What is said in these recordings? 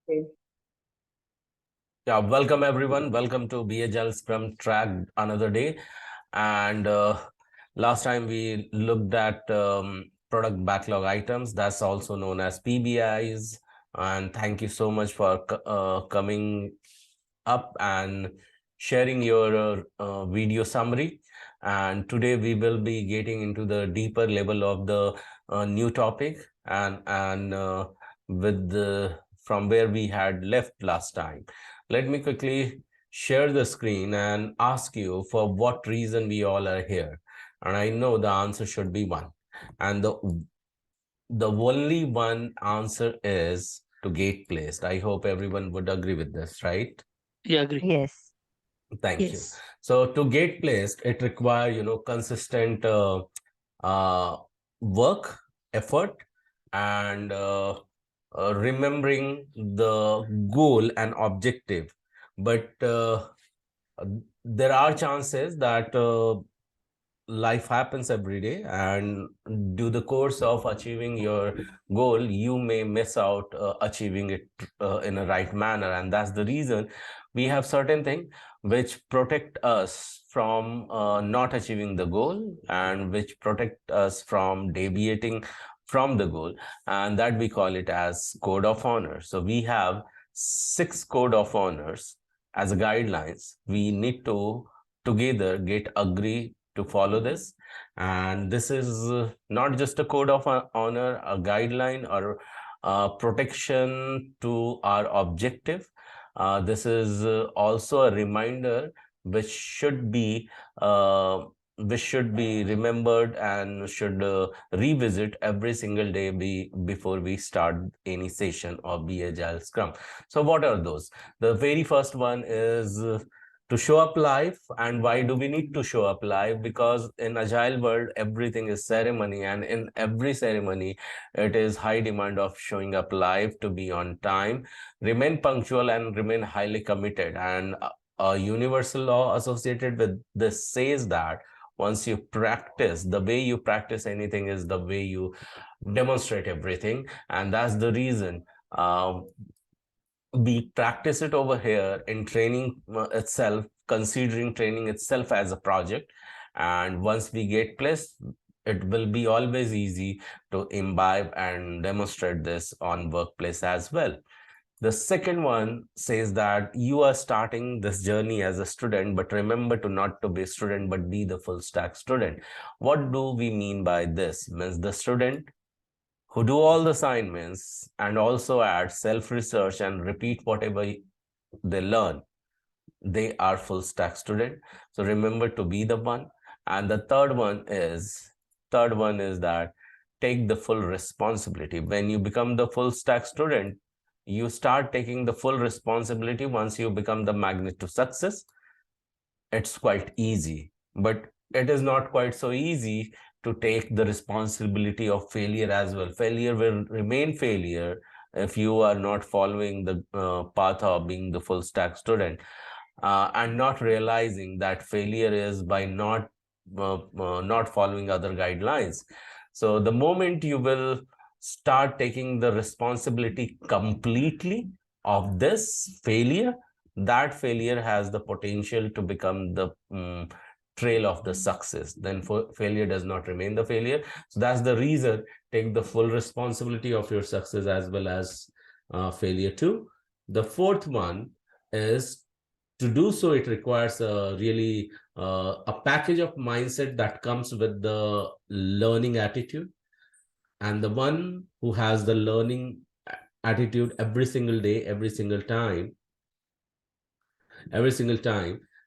Okay. Yeah, welcome everyone. Welcome to AGILE Scrum Track another day. And last time we looked at product backlog items, that's also known as PBIs. And thank you so much for coming up and sharing your video summary. And today we will be getting into the deeper level of the new topic and with the from where we had left last time. Let me quickly share the screen and ask you for what reason we all are here. And I know the answer should be one. And the only one answer is to get placed. I hope everyone would agree with this, right? Yeah, agree. Yes. Thank you. Yes. So to get placed, it requires, consistent uh, work, effort, and remembering the goal and objective. But there are chances that life happens every day, and due the course of achieving your goal, you may miss out achieving it in a right manner. And that's the reason we have certain things which protect us from not achieving the goal and which protect us from deviating from the goal, and that we call it as code of honor. So we have 6 code of honors as a guidelines. We need to together get agree to follow this, and this is not just a code of honor, a guideline, or protection to our objective. This is also a reminder which should be uh, remembered and should revisit every single day before we start any session of the Agile Scrum. So what are those? The very first one is to show up live. And why do we need to show up live? Because in Agile world, everything is ceremony, and in every ceremony, it is high demand of showing up live, to be on time, remain punctual, and remain highly committed. And a universal law associated with this says that once you practice, the way you practice anything is the way you demonstrate everything. And that's the reason we practice it over here in training itself, considering training itself as a project. And once we get placed, it will be always easy to imbibe and demonstrate this on workplace as well. The second one says that you are starting this journey as a student, but remember to not to be a student, but be the full stack student. What do we mean by this? Means the student who do all the assignments and also add self-research and repeat whatever they learn, they are full stack student. So remember to be the one. And the third one is that take the full responsibility. When you become the full stack student, you start taking the full responsibility. Once you become the magnet to success, it's quite easy, but it is not quite so easy to take the responsibility of failure as well. Failure will remain failure if you are not following the path of being the full stack student, and not realizing that failure is by not following other guidelines. So the moment you will start taking the responsibility completely of this failure, that failure has the potential to become the trail of the success. Then failure does not remain the failure. So that's the reason, take the full responsibility of your success as well as failure too. The fourth one is, to do so, it requires a package of mindset that comes with the learning attitude. And the one who has the learning attitude every single day, every single time,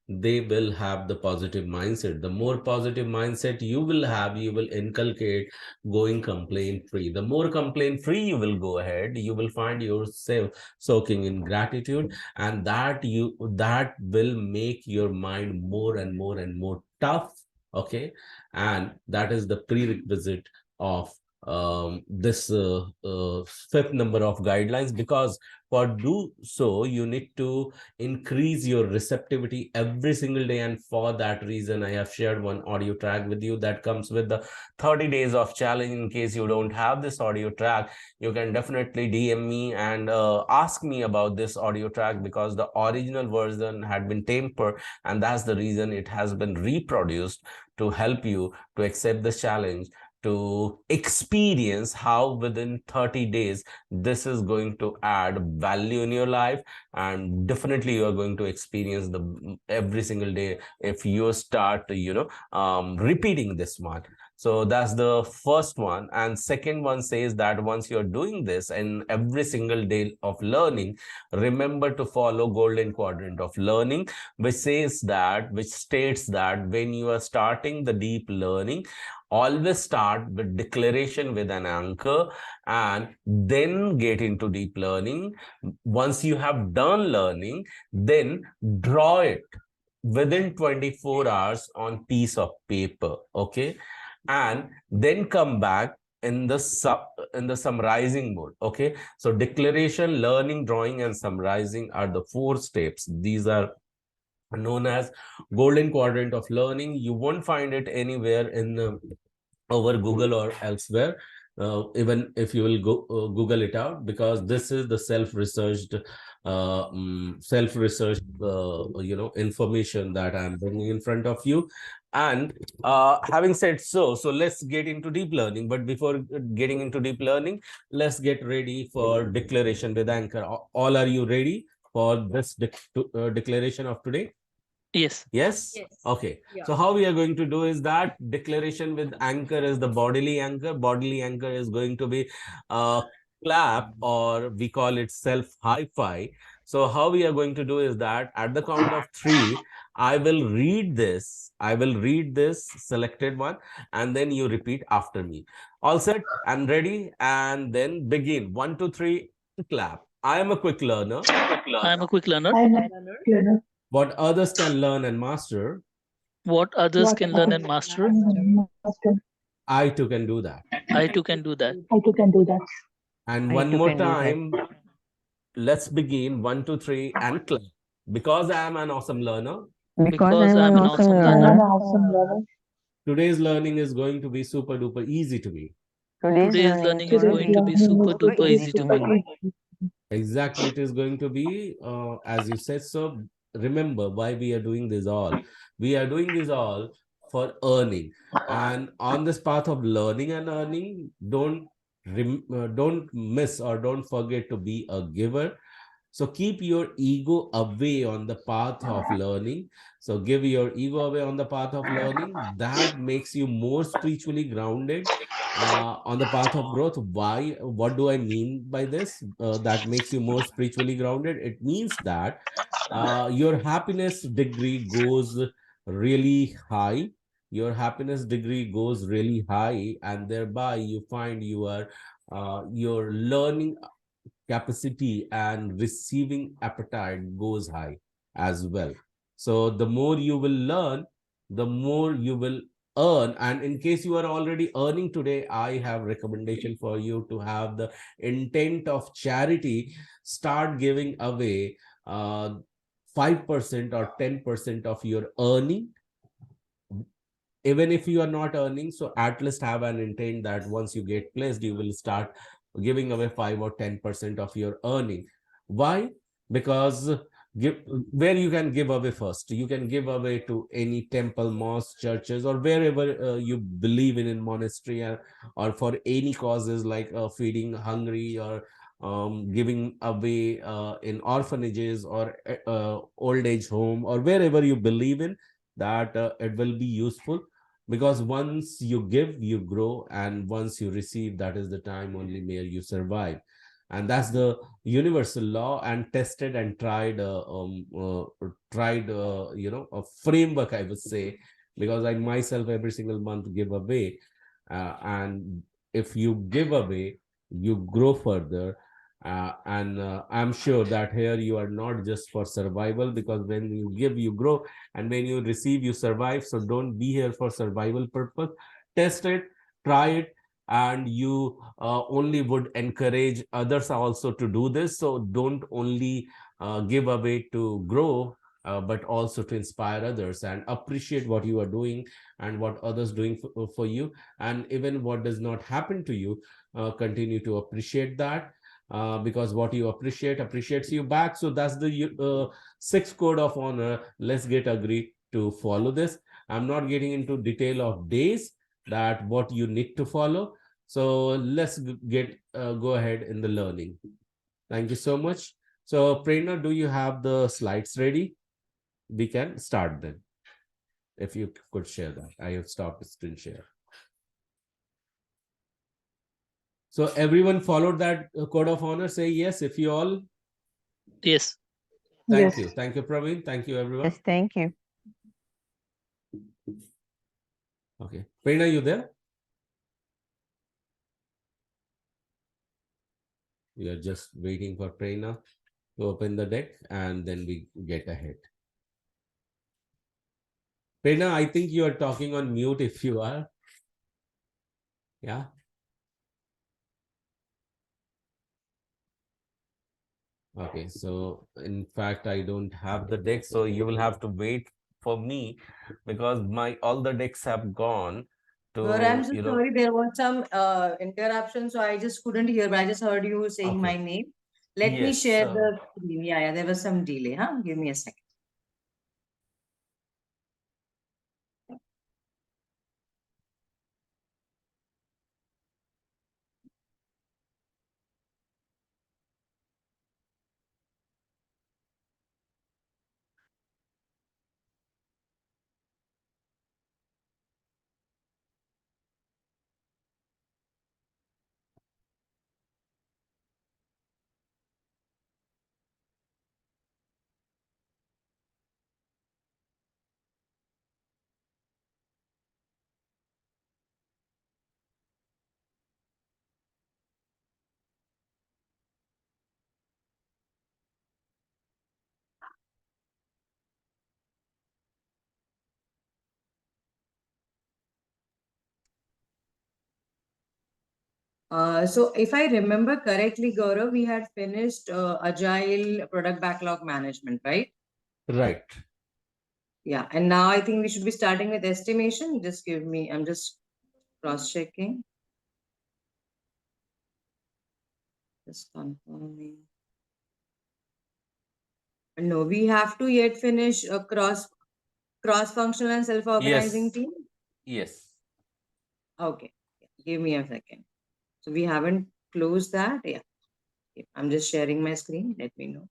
they will have the positive mindset. The more positive mindset you will have, you will inculcate going complaint free. The more complaint free you will go ahead, you will find yourself soaking in gratitude, and that will make your mind more and more and more tough. Okay. And that is the prerequisite of this fifth number of guidelines, because for do so you need to increase your receptivity every single day. And for that reason I have shared one audio track with you that comes with the 30 days of challenge. In case you don't have this audio track, you can definitely DM me and ask me about this audio track, because the original version had been tampered, and that's the reason it has been reproduced to help you to accept the challenge, to experience how within 30 days this is going to add value in your life. And definitely you are going to experience the every single day if you start repeating this one. So that's the first one. And second one says that once you're doing this in every single day of learning, remember to follow golden quadrant of learning, which states that when you are starting the deep learning, always start with declaration with an anchor and then get into deep learning. Once you have done learning, then draw it within 24 hours on piece of paper, okay, and then come back in the summarizing mode. Okay, so declaration, learning, drawing, and summarizing are the four steps. These are known as golden quadrant of learning. You won't find it anywhere in over Google or elsewhere, even if you will go Google it out, because this is the self-researched information that I'm bringing in front of you. And having said so let's get into deep learning. But before getting into deep learning, let's get ready for declaration with anchor. All are you ready for this declaration of today? Yes. Yes? Yes. Okay. Yeah. So how we are going to do is that declaration with anchor is the bodily anchor. Bodily anchor is going to be a clap, or we call it self hi-fi. So how we are going to do is that at the count of three, I will read this. I will read this selected one, and then you repeat after me. All set and ready? And then begin. 1, 2, 3, clap. I am a quick learner. I am a quick learner. I'm a learner. What others can learn and master, What others can learn and master, I too can do that. I too can do that. I too can do that. And I one too more can do that. time, let's begin. 1, 2, 3, and clap. Because I am an awesome learner, Because I am an awesome I'm learner, an awesome learner. today's learning is going to be super duper easy to me. today's learning is Today's going to be learning super is going to duper be easy to super me. easy. Exactly, it is going to be as you said. So remember why we are doing this all. We are doing this all for earning. And on this path of learning and earning, don't miss or don't forget to be a giver. So keep your ego away on the path of learning. So give your ego away on the path of learning. That makes you more spiritually grounded on the path of growth. Why? What do I mean by this? That makes you more spiritually grounded. It means that your happiness degree goes really high. Your happiness degree goes really high, and thereby you find your learning capacity and receiving appetite goes high as well. So the more you will learn, the more you will earn. And in case you are already earning today, I have recommendation for you to have the intent of charity. Start giving away 5% or 10% of your earning. Even if you are not earning, so at least have an intent that once you get placed, you will start giving away 5 or 10% of your earning. Why? Because give where you can give away first. You can give away to any temple, mosque, churches, or wherever you believe in monastery, or for any causes like feeding hungry, or giving away in orphanages, or old age home, or wherever you believe in, that it will be useful. Because once you give, you grow, and once you receive, that is the time only where you survive. And that's the universal law, and tested and tried a framework, I would say, because I myself every single month give away, and if you give away, you grow further. And I'm sure that here you are not just for survival, because when you give, you grow, and when you receive, you survive. So don't be here for survival purpose. Test it, try it, and you only would encourage others also to do this. So don't only give away to grow, but also to inspire others and appreciate what you are doing and what others doing for you. And even what does not happen to you, continue to appreciate that, because what you appreciate appreciates you back. So that's the sixth code of honor. Let's get agree to follow this. I'm not getting into detail of days that what you need to follow. So let's get go ahead in the learning. Thank you so much. So Prerna, do you have the slides ready? We can start then. If you could share that. I have stopped the screen share. So everyone followed that code of honor. Say yes if you all. Yes. Thank you. Thank you, Praveen. Thank you, everyone. Yes, thank you. Okay. Prerna, you there? We are just waiting for Prerna to open the deck and then we get ahead. Prerna, I think you are talking on mute if you are. Yeah. Okay, so in fact, I don't have the deck, so you will have to wait for me because my all the decks have gone to, I'm so you know. sorry, there was some interruption, so I just couldn't hear, but I just heard you saying Okay. my name. Let me Yes, share the screen. Yeah, there was some delay, huh? Give me a second. So if I remember correctly, Gaurav, we had finished Agile product backlog management, right? right. Yeah, and now I think we should be starting with estimation. Just give me, I'm just cross-checking. Just confirming. No, we have to yet finish a cross-functional and self-organizing Yes. team. Yes. Okay, give me a second. So we haven't closed that. Yeah, okay. I'm just sharing my screen. Let me know.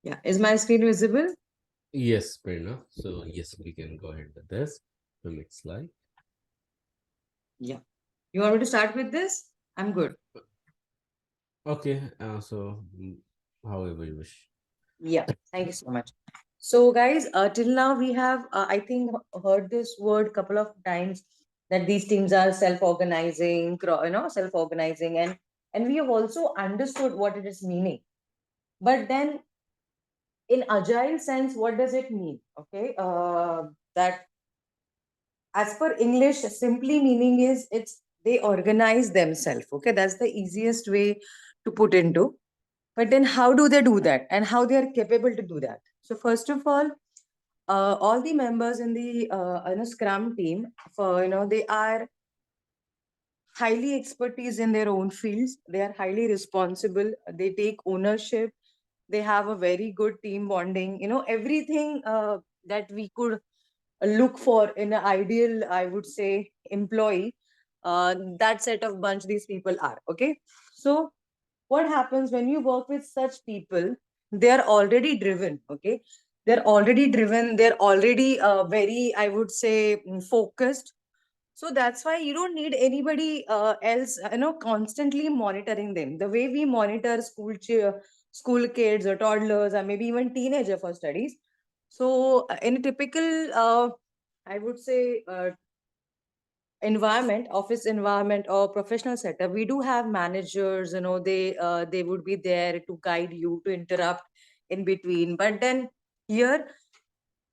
Yeah, is my screen visible? Yes, Prerna. So yes, we can go ahead with this. The next slide. Yeah. You want me to start with this? I'm good. Okay. So however you wish. Yeah, thank you so much. So guys, till now we have, I think, heard this word couple of times that these teams are self-organizing, self-organizing, and we have also understood what it is meaning. But then, in agile sense, what does it mean? Okay, that as per English, simply meaning is it's they organize themselves. Okay, that's the easiest way to put into. But then, how do they do that, and how they are capable to do that? So first of all the members in the Scrum team, for they are highly expertise in their own fields. They are highly responsible. They take ownership. They have a very good team bonding. Everything that we could look for in an ideal, I would say, employee. That set of bunch these people are okay. So what happens when you work with such people? They are already driven. Okay, they're already driven. They're already very, I would say, focused. So that's why you don't need anybody else, constantly monitoring them. The way we monitor school kids or toddlers or maybe even teenager for studies. So in a typical, I would say, environment, office environment or professional setup, we do have managers. They would be there to guide you, to interrupt in between. But then here,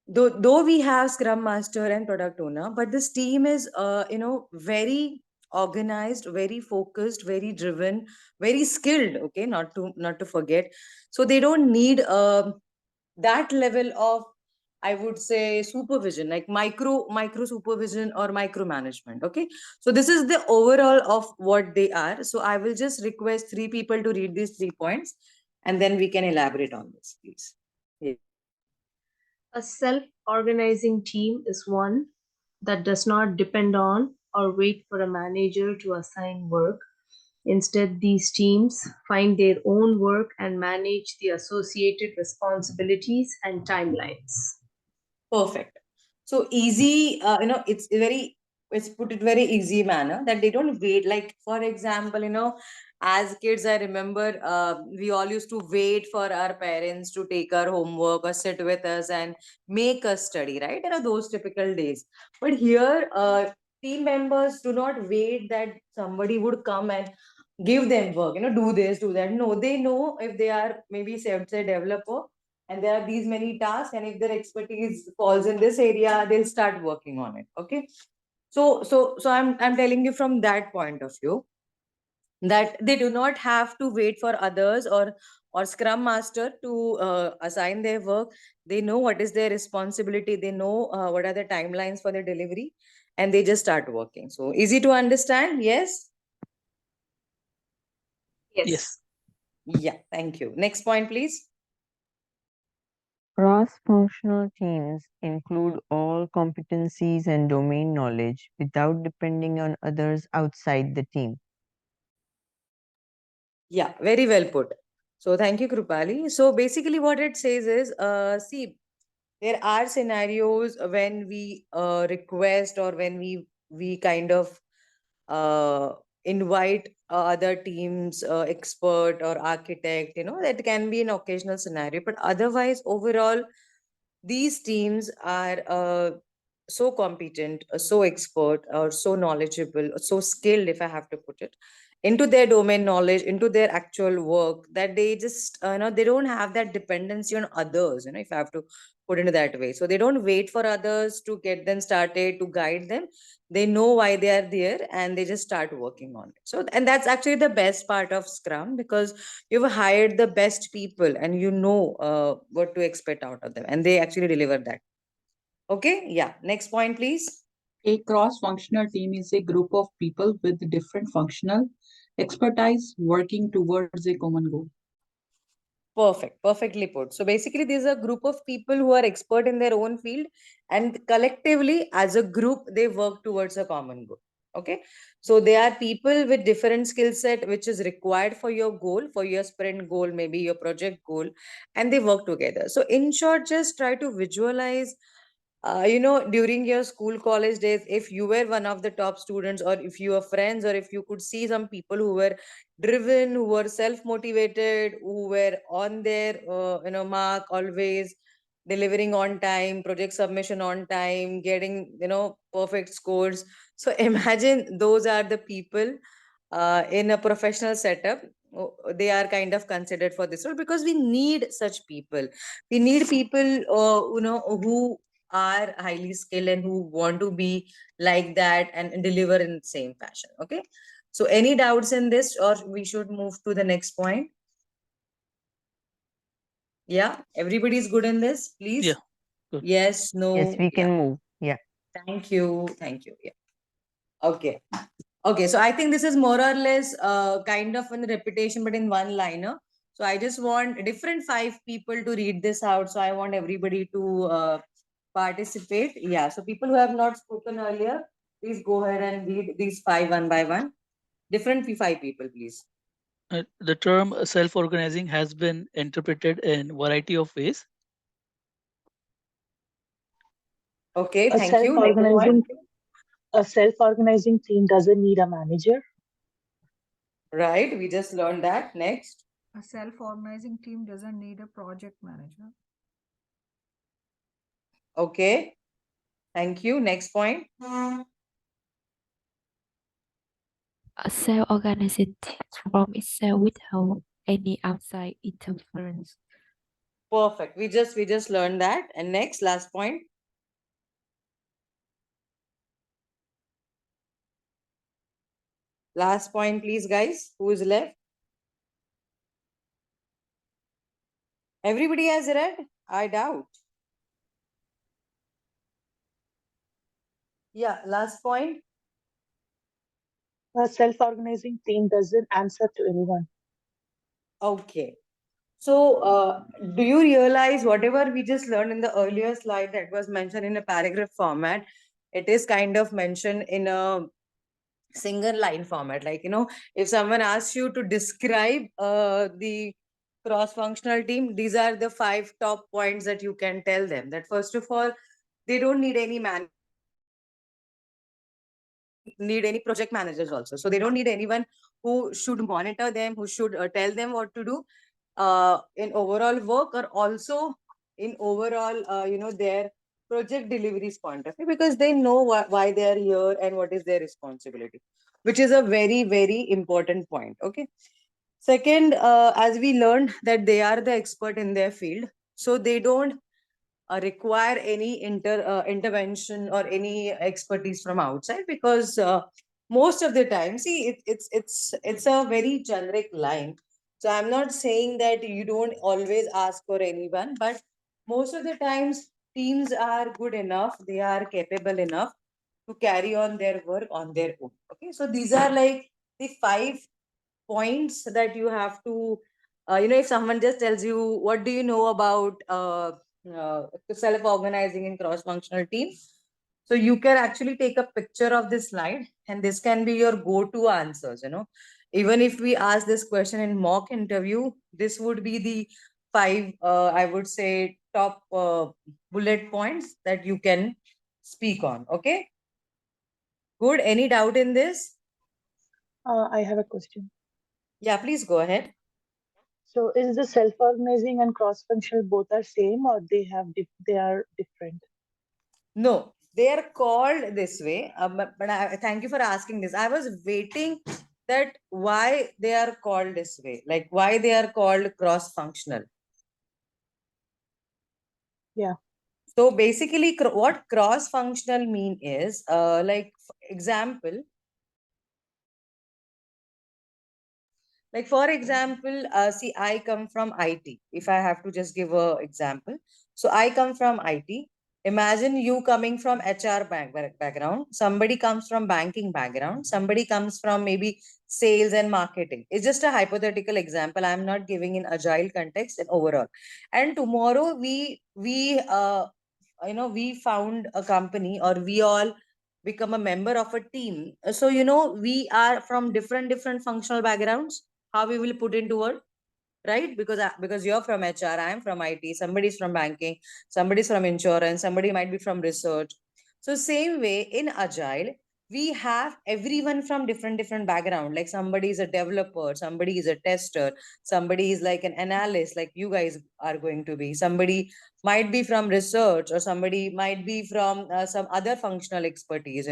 though we have scrum master and product owner, but this team is very organized, very focused, very driven, very skilled. Okay, not to forget. So they don't need that level of, I would say, supervision, like micro supervision or micromanagement. Okay, so this is the overall of what they are. So I will just request three people to read these 3 points, and then we can elaborate on this, please. Yeah. A self-organizing team is one that does not depend on or wait for a manager to assign work. Instead, these teams find their own work and manage the associated responsibilities and timelines. Perfect. So easy, it's put it very easy manner that they don't wait. Like, for example, as kids, I remember we all used to wait for our parents to take our homework or sit with us and make us study, right? Those typical days. But here, team members do not wait that somebody would come and give them work, do this, do that. No, they know if they are maybe say developer, and there are these many tasks, and if their expertise falls in this area, they'll start working on it. Okay, so I'm telling you from that point of view that they do not have to wait for others or scrum master to assign their work. They know what is their responsibility, they know what are the timelines for the delivery, and they just start working. So easy to understand? Yes. Yes. Yeah, thank you. Next point, please. Cross-functional teams include all competencies and domain knowledge without depending on others outside the team. Yeah, very well put. So thank you, Krupali. So basically what it says is, see, there are scenarios when we request or when we kind of invite other teams, expert or architect, that can be an occasional scenario. But otherwise, overall, these teams are so competent, so expert, or so knowledgeable, so skilled, if I have to put it, into their domain knowledge, into their actual work, that they just, they don't have that dependency on others, if I have to put it that way. So they don't wait for others to get them started, to guide them. They know why they are there, and they just start working on it. So, and that's actually the best part of Scrum, because you've hired the best people and you know what to expect out of them, and they actually deliver that. Okay, yeah, next point, please. A cross-functional team is a group of people with different functional expertise working towards a common goal. Perfect, perfectly put. So basically, there's a group of people who are expert in their own field, and collectively, as a group, they work towards a common goal. Okay, so they are people with different skill set which is required for your goal, for your sprint goal, maybe your project goal, and they work together. So in short, just try to visualize, during your school college days, if you were one of the top students, or if you were friends, or if you could see some people who were driven, who were self motivated, who were on their mark, always delivering on time, project submission on time, getting perfect scores. So imagine those are the people in a professional setup. They are kind of considered for this role, because we need such people. We need people who are highly skilled and who want to be like that and deliver in the same fashion. Okay, so any doubts in this, or we should move to the next point? Yeah, everybody's good in this, please. Yeah, good. Yes, no. Yes, we can move. Yeah. Thank you, thank you. Yeah. Okay. Okay, so I think this is more or less kind of a repetition, but in one liner. So I just want different 5 people to read this out. So I want everybody to participate. Yeah, so people who have not spoken earlier, please go ahead and read these 5 one by one. Different 5 people, please. The term self-organizing has been interpreted in variety of ways. Okay, A thank you. Next point. self-organizing a self-organizing team doesn't need a manager. Right, we just learned that. Next. A self-organizing team doesn't need a project manager. Okay, thank you. Next point. A self-organizing team from itself without any outside interference. Perfect. We just learned that. And next, last point. Last point, please, guys. Who is left? Everybody has read? I doubt. Yeah, last point. A self-organizing team doesn't answer to anyone. Okay. So, do you realize whatever we just learned in the earlier slide that was mentioned in a paragraph format, it is kind of mentioned in a single line format. Like, if someone asks you to describe the cross-functional team, these are the 5 top points that you can tell them. That first of all, they don't need any need any project managers also. So they don't need anyone who should monitor them, who should tell them what to do in overall work, or also in overall, their project deliveries point of view, because they know why they are here and what is their responsibility, which is a very, very important point. Okay. Second, as we learned that they are the expert in their field, so they don't require any intervention or any expertise from outside, because most of the time, see, it's a very generic line. So I'm not saying that you don't always ask for anyone, but most of the times teams are good enough, they are capable enough to carry on their work on their own. Okay, so these are like the 5 points that you have to, if someone just tells you, what do you know about self-organizing in cross-functional teams? So you can actually take a picture of this slide, and this can be your go-to answers. Even if we ask this question in mock interview, this would be the 5, I would say, top bullet points that you can speak on. Okay, good. Any doubt in this? I have a question. Yeah, please go ahead. So is the self-organizing and cross-functional both are same, or they are different? No, they are called this way. But thank you for asking this. I was waiting that why they are called this way, like why they are called cross-functional. Yeah. So basically, what cross-functional mean is, like, for example, see, I come from IT. If I have to just give a example, so I come from IT. Imagine you coming from HR background. Somebody comes from banking background. Somebody comes from maybe sales and marketing. It's just a hypothetical example. I'm not giving in agile context and overall. And tomorrow we found a company, or we all become a member of a team. So we are from different functional backgrounds. How we will put into word, right? Because you're from HR, I am from IT, somebody's from banking, somebody's from insurance, somebody might be from research. So same way in agile, we have everyone from different background. Like somebody is a developer, somebody is a tester, somebody is like an analyst, like you guys are going to be. Somebody might be from research, or somebody might be from some other functional expertise,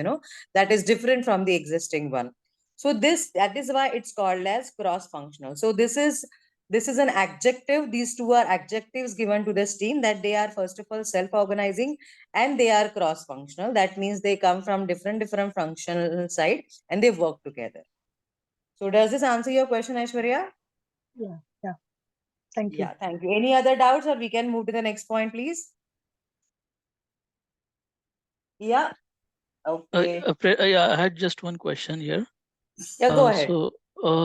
that is different from the existing one. So that is why it's called as cross functional. So this is an adjective. These two are adjectives given to this team, that they are first of all self-organizing and they are cross-functional. That means they come from different functional side and they work together. So does this answer your question, Aishwarya? Yeah. Thank you. Yeah, thank you. Any other doubts, or we can move to the next point, please? Yeah. Okay. Yeah, I had just one question here. Yeah, go ahead.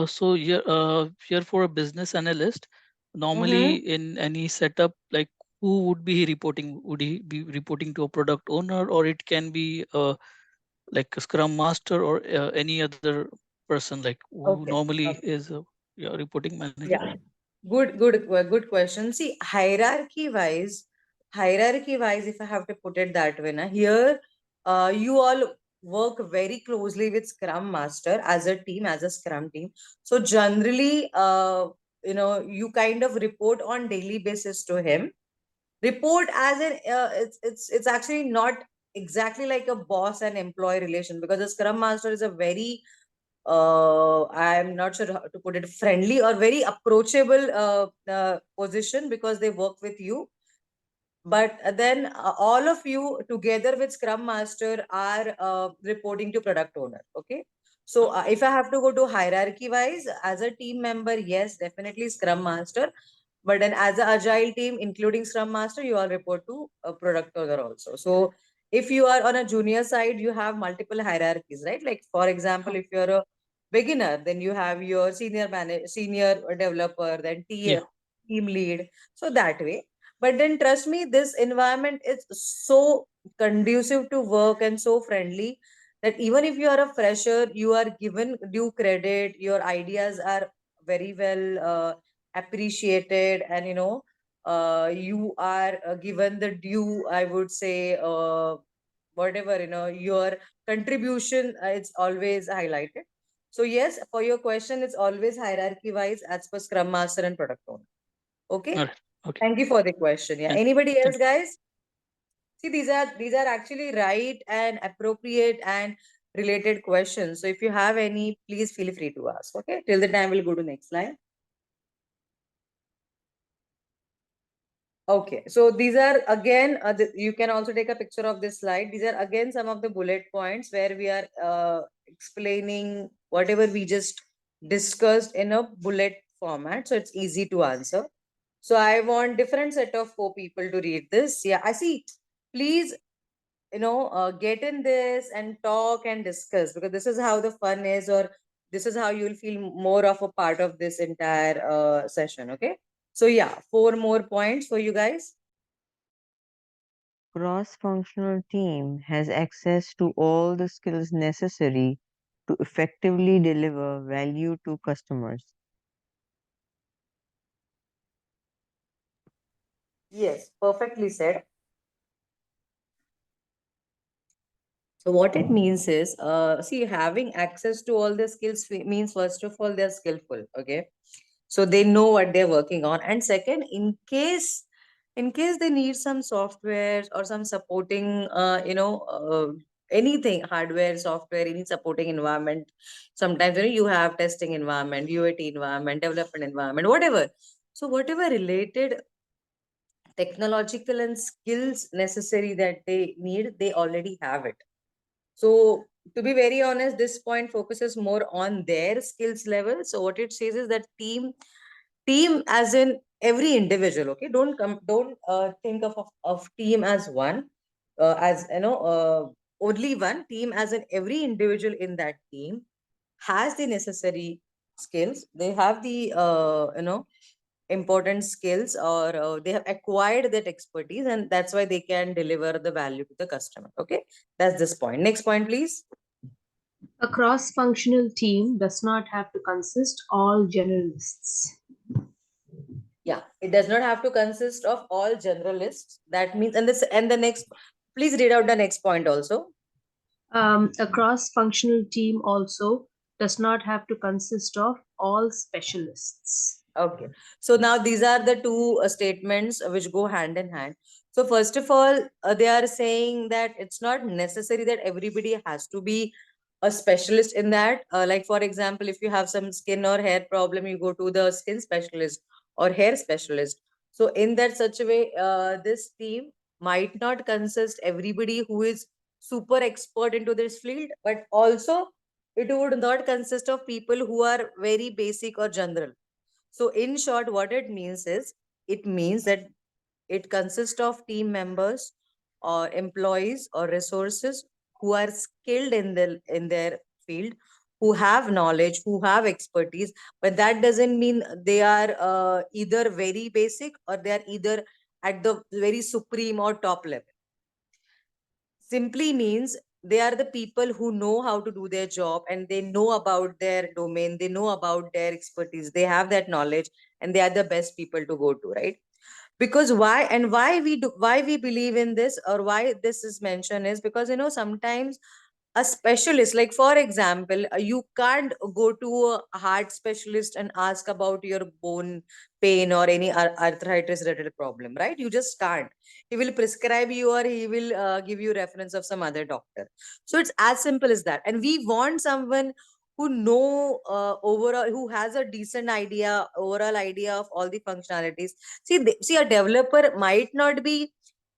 So here for a business analyst, normally in any setup, like who would be reporting? Would he be reporting to a product owner, or it can be like a Scrum Master, or any other person, like who Okay. normally Okay. is? your reporting manager? Yeah. Good question. See, hierarchy-wise, if I have to put it that way, here, you all work very closely with Scrum Master as a team, as a Scrum team. So generally, you kind of report on daily basis to him. Report as in, it's actually not exactly like a boss and employee relation, because the Scrum Master is a very I'm not sure how to put it, friendly or very approachable position, because they work with you. But then all of you together with Scrum Master are reporting to product owner. Okay. So if I have to go to hierarchy wise, as a team member, yes, definitely Scrum Master. But then as an agile team, including Scrum Master, you all report to a product owner also. So if you are on a junior side, you have multiple hierarchies, right? Like for example, if you're a beginner, then you have your senior manager, senior developer, then Yeah. team lead. So that way. But then trust me, this environment is so conducive to work and so friendly that even if you are a fresher, you are given due credit. Your ideas are very well appreciated, and you are given the due, I would say, whatever, your contribution, it's always highlighted. So yes, for your question, it's always hierarchy wise as per Scrum Master and product owner. Okay. All right. Okay. Thank you for the question. Yeah. Yeah. Anybody else, Thank guys? See, these are actually right and appropriate and related questions. So if you have any, please feel free to ask. Okay. Till the time, we'll go to next slide. Okay. So these are again, you can also take a picture of this slide. These are again some of the bullet points where we are explaining whatever we just discussed in a bullet format. So it's easy to answer. So I want different set of 4 people to read this. Yeah, I see. Please, get in this and talk and discuss, because this is how the fun is, or this is how you'll feel more of a part of this entire session. Okay. So yeah, 4 more points for you guys. Cross-functional team has access to all the skills necessary to effectively deliver value to customers. Yes, perfectly said. So what it means is, see, having access to all the skills means, first of all, they're skillful. Okay. So they know what they're working on. And second, in case they need some software or some supporting, anything, hardware, software, any supporting environment. Sometimes, you have testing environment, UAT environment, development environment, whatever. So whatever related technological and skills necessary that they need, they already have it. So to be very honest, this point focuses more on their skills level. So what it says is that team as in every individual. Okay, don't think of team as one, as only one team, as in every individual in that team has the necessary skills. They have the important skills, or they have acquired that expertise, and that's why they can deliver the value to the customer. Okay, that's this point. Next point, please. A cross-functional team does not have to consist all generalists. Yeah, it does not have to consist of all generalists. That means, and the next, please read out the next point also. A cross-functional team also does not have to consist of all specialists. Okay. So now these are the two statements which go hand in hand. So first of all, they are saying that it's not necessary that everybody has to be a specialist in that. Like for example, if you have some skin or hair problem, you go to the skin specialist or hair specialist. So in that such a way, this team might not consist everybody who is super expert into this field, but also it would not consist of people who are very basic or general. So in short, what it means is, it means that it consists of team members or employees or resources who are skilled in their field, who have knowledge, who have expertise, but that doesn't mean they are either very basic or they are either at the very supreme or top level. Simply means they are the people who know how to do their job, and they know about their domain, they know about their expertise, they have that knowledge, and they are the best people to go to, right? Because why we do, why we believe in this, or why this is mentioned, is because sometimes a specialist, like for example, you can't go to a heart specialist and ask about your bone pain or any arthritis related problem, right? You just can't. He will prescribe you, or he will give you reference of some other doctor. So it's as simple as that, and we want someone who know overall, who has a decent idea, overall idea of all the functionalities. See, a developer might not be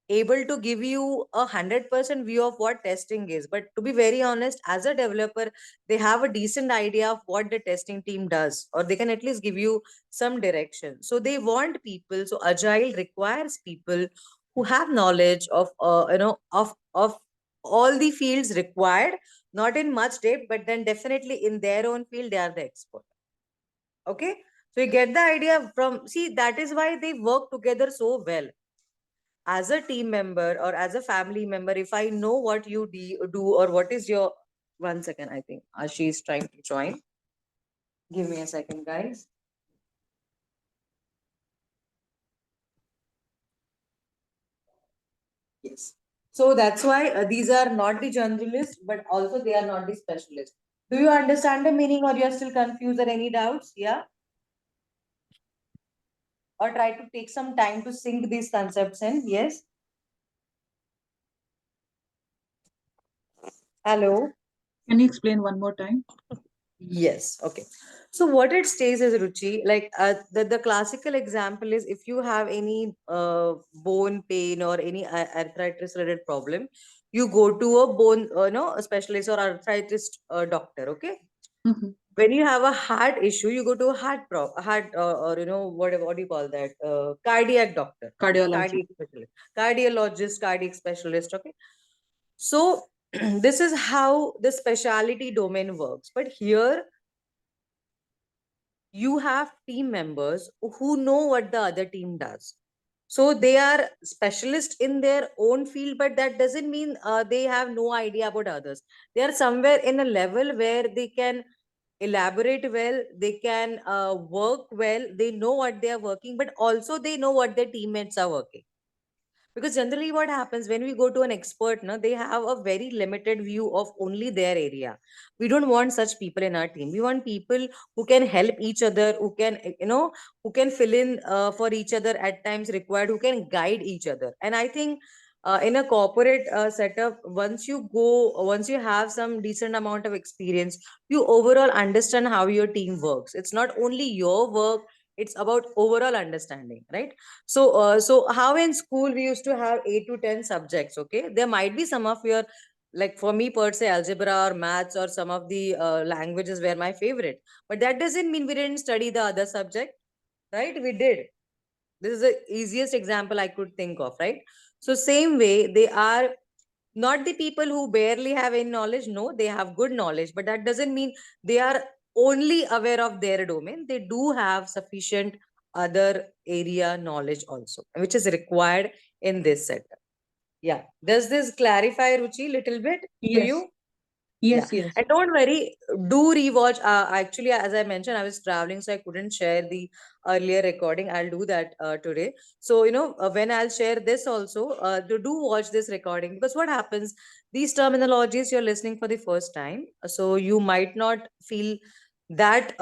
able to give you 100% view of what testing is, but to be very honest, as a developer, they have a decent idea of what the testing team does, or they can at least give you some direction. So they want people, so agile requires people who have knowledge of of all the fields required, not in much depth, but then definitely in their own field they are the expert. Okay, so you get the idea from, see, that is why they work together so well. As a team member or as a family member, if I know what you do, or what is your, one second, I think Ashi is trying to join. Give me a second, guys. Yes. So that's why these are not the generalists, but also they are not the specialists. Do you understand the meaning, or you are still confused, or any doubts? Yeah. Or try to take some time to sink these concepts in. Yes. Hello. Can you explain one more time? Yes. Okay. So what it stays is, Ruchi, like the classical example is, if you have any bone pain or any arthritis related problem, you go to a bone, a specialist or arthritis doctor. Okay. Mm-hmm. When you have a heart issue, you go to a heart or what do you call that? Cardiac doctor, Cardiology. cardiac specialist, cardiologist, cardiac specialist. Okay. So this is how the specialty domain works. But here you have team members who know what the other team does. So they are specialists in their own field, but that doesn't mean they have no idea about others. They are somewhere in a level where they can elaborate well, they can work well, they know what they are working, but also they know what their teammates are working. Because generally what happens when we go to an expert, no, they have a very limited view of only their area. We don't want such people in our team. We want people who can help each other, who can who can fill in for each other at times required, who can guide each other. And I think in a corporate setup, once you have some decent amount of experience, you overall understand how your team works. It's not only your work, it's about overall understanding, right? So how in school we used to have 8 to 10 subjects. Okay, there might be some of your, like for me per se, algebra or maths or some of the languages were my favorite, but that doesn't mean we didn't study the other subject, right? We did. This is the easiest example I could think of, right? So same way, they are not the people who barely have any knowledge. No, they have good knowledge, but that doesn't mean they are only aware of their domain. They do have sufficient other area knowledge also, which is required in this setup. Yeah, does this clarify, Ruchi, little bit to Yes. you? Yeah, Yes. and don't worry, do rewatch. Actually, as I mentioned, I was traveling, so I couldn't share the earlier recording. I'll do that today. So, when I'll share this also, do watch this recording, because what happens, these terminologies you're listening for the first time, so you might not feel that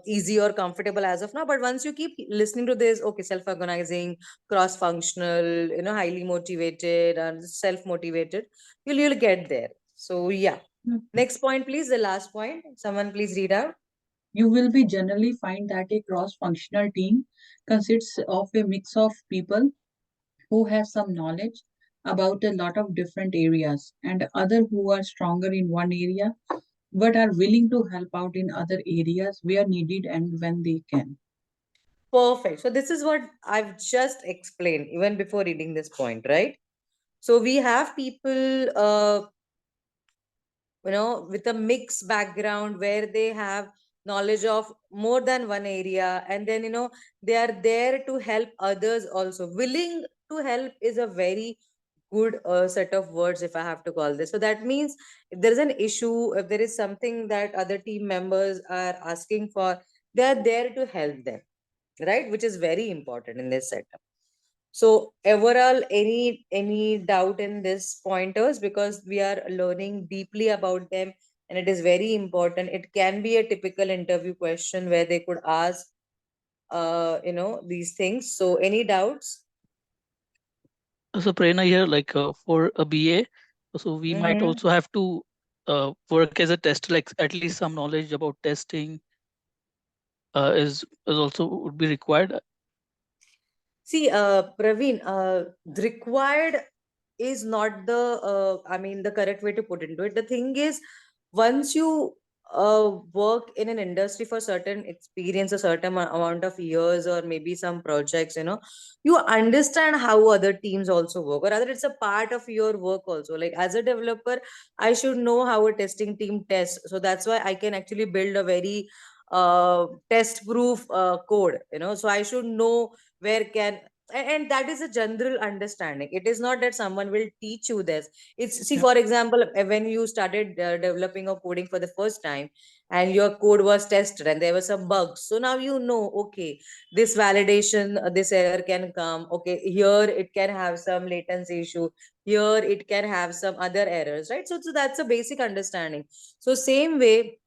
easy or comfortable as of now. But once you keep listening to this, okay, self-organizing, cross-functional, highly motivated and self-motivated, you'll get there. So, yeah. Next point, please. The last point. Someone please read out. You will be generally find that a cross-functional team consists of a mix of people who have some knowledge about a lot of different areas, and other who are stronger in one area but are willing to help out in other areas where needed and when they can. Perfect. So this is what I've just explained even before reading this point, right? So we have people, with a mixed background where they have knowledge of more than one area, and then they are there to help others also. Willing to help is a very good set of words, if I have to call this. So that means if there is an issue, if there is something that other team members are asking for, they are there to help them, right? Which is very important in this setup. So overall, any doubt in this pointers, because we are learning deeply about them and it is very important. It can be a typical interview question where they could ask these things. So any doubts? So Prerna here, like for a BA, so we might Mm-hmm. also have to work as a tester, like at least some knowledge about testing is also would be required. See, Praveen, required is not the correct way to put into it. The thing is, once you work in an industry for certain experience, a certain amount of years, or maybe some projects, you understand how other teams also work, or rather, it's a part of your work also. Like as a developer, I should know how a testing team tests. So that's why I can actually build a very test proof code, so I should know where can, and that is a general understanding. It is not that someone will teach you this. It's, see, Yeah. for example, when you started developing or coding for the first time and your code was tested and there were some bugs, so now you know, okay, this validation, this error can come, okay, here it can have some latency issue, here it can have some other errors, right? So that's a basic understanding. So same way,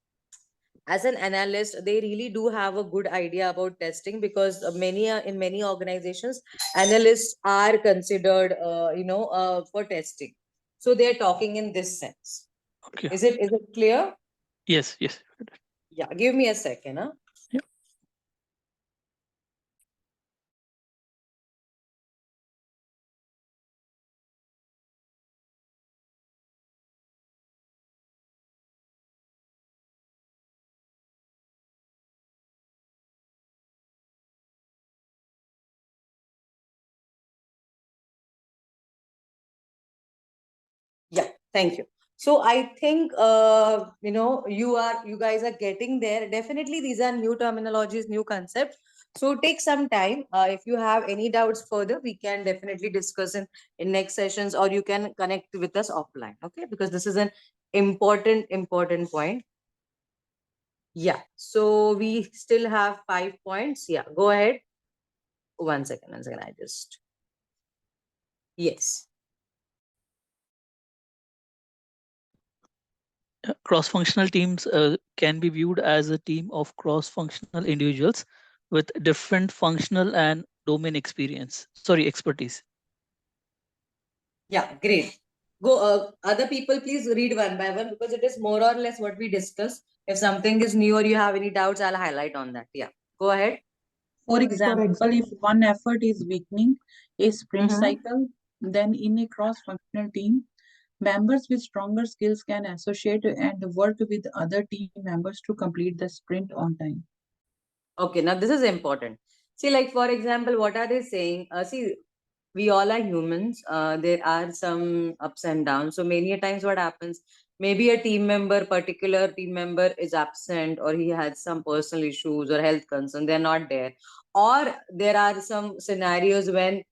as an analyst, they really do have a good idea about testing, because many in many organizations, analysts are considered for testing. So they're talking in this sense. Okay. Is it clear? Yes. Yes. Yeah, give me a second. Yeah. Yeah, thank you. So I think you guys are getting there. Definitely, these are new terminologies, new concepts. So take some time. If you have any doubts further, we can definitely discuss in next sessions, or you can connect with us offline. Okay, because this is an important point. Yeah. So we still have 5 points. Yeah, go ahead. One second. I just, yes. Cross-functional teams can be viewed as a team of cross-functional individuals with different functional and domain expertise. Yeah, great. Go, other people, please read one by one, because it is more or less what we discussed. If something is new or you have any doubts, I'll highlight on that. Yeah, go ahead. For example, if one effort is weakening a sprint Mhm. cycle, then in a cross-functional team, members with stronger skills can associate and work with other team members to complete the sprint on time. Okay, now this is important. See, like for example, what are they saying? See, we all are humans. There are some ups and downs. So many a times what happens, maybe a particular team member is absent, or he has some personal issues or health concern, they're not there. Or there are some scenarios when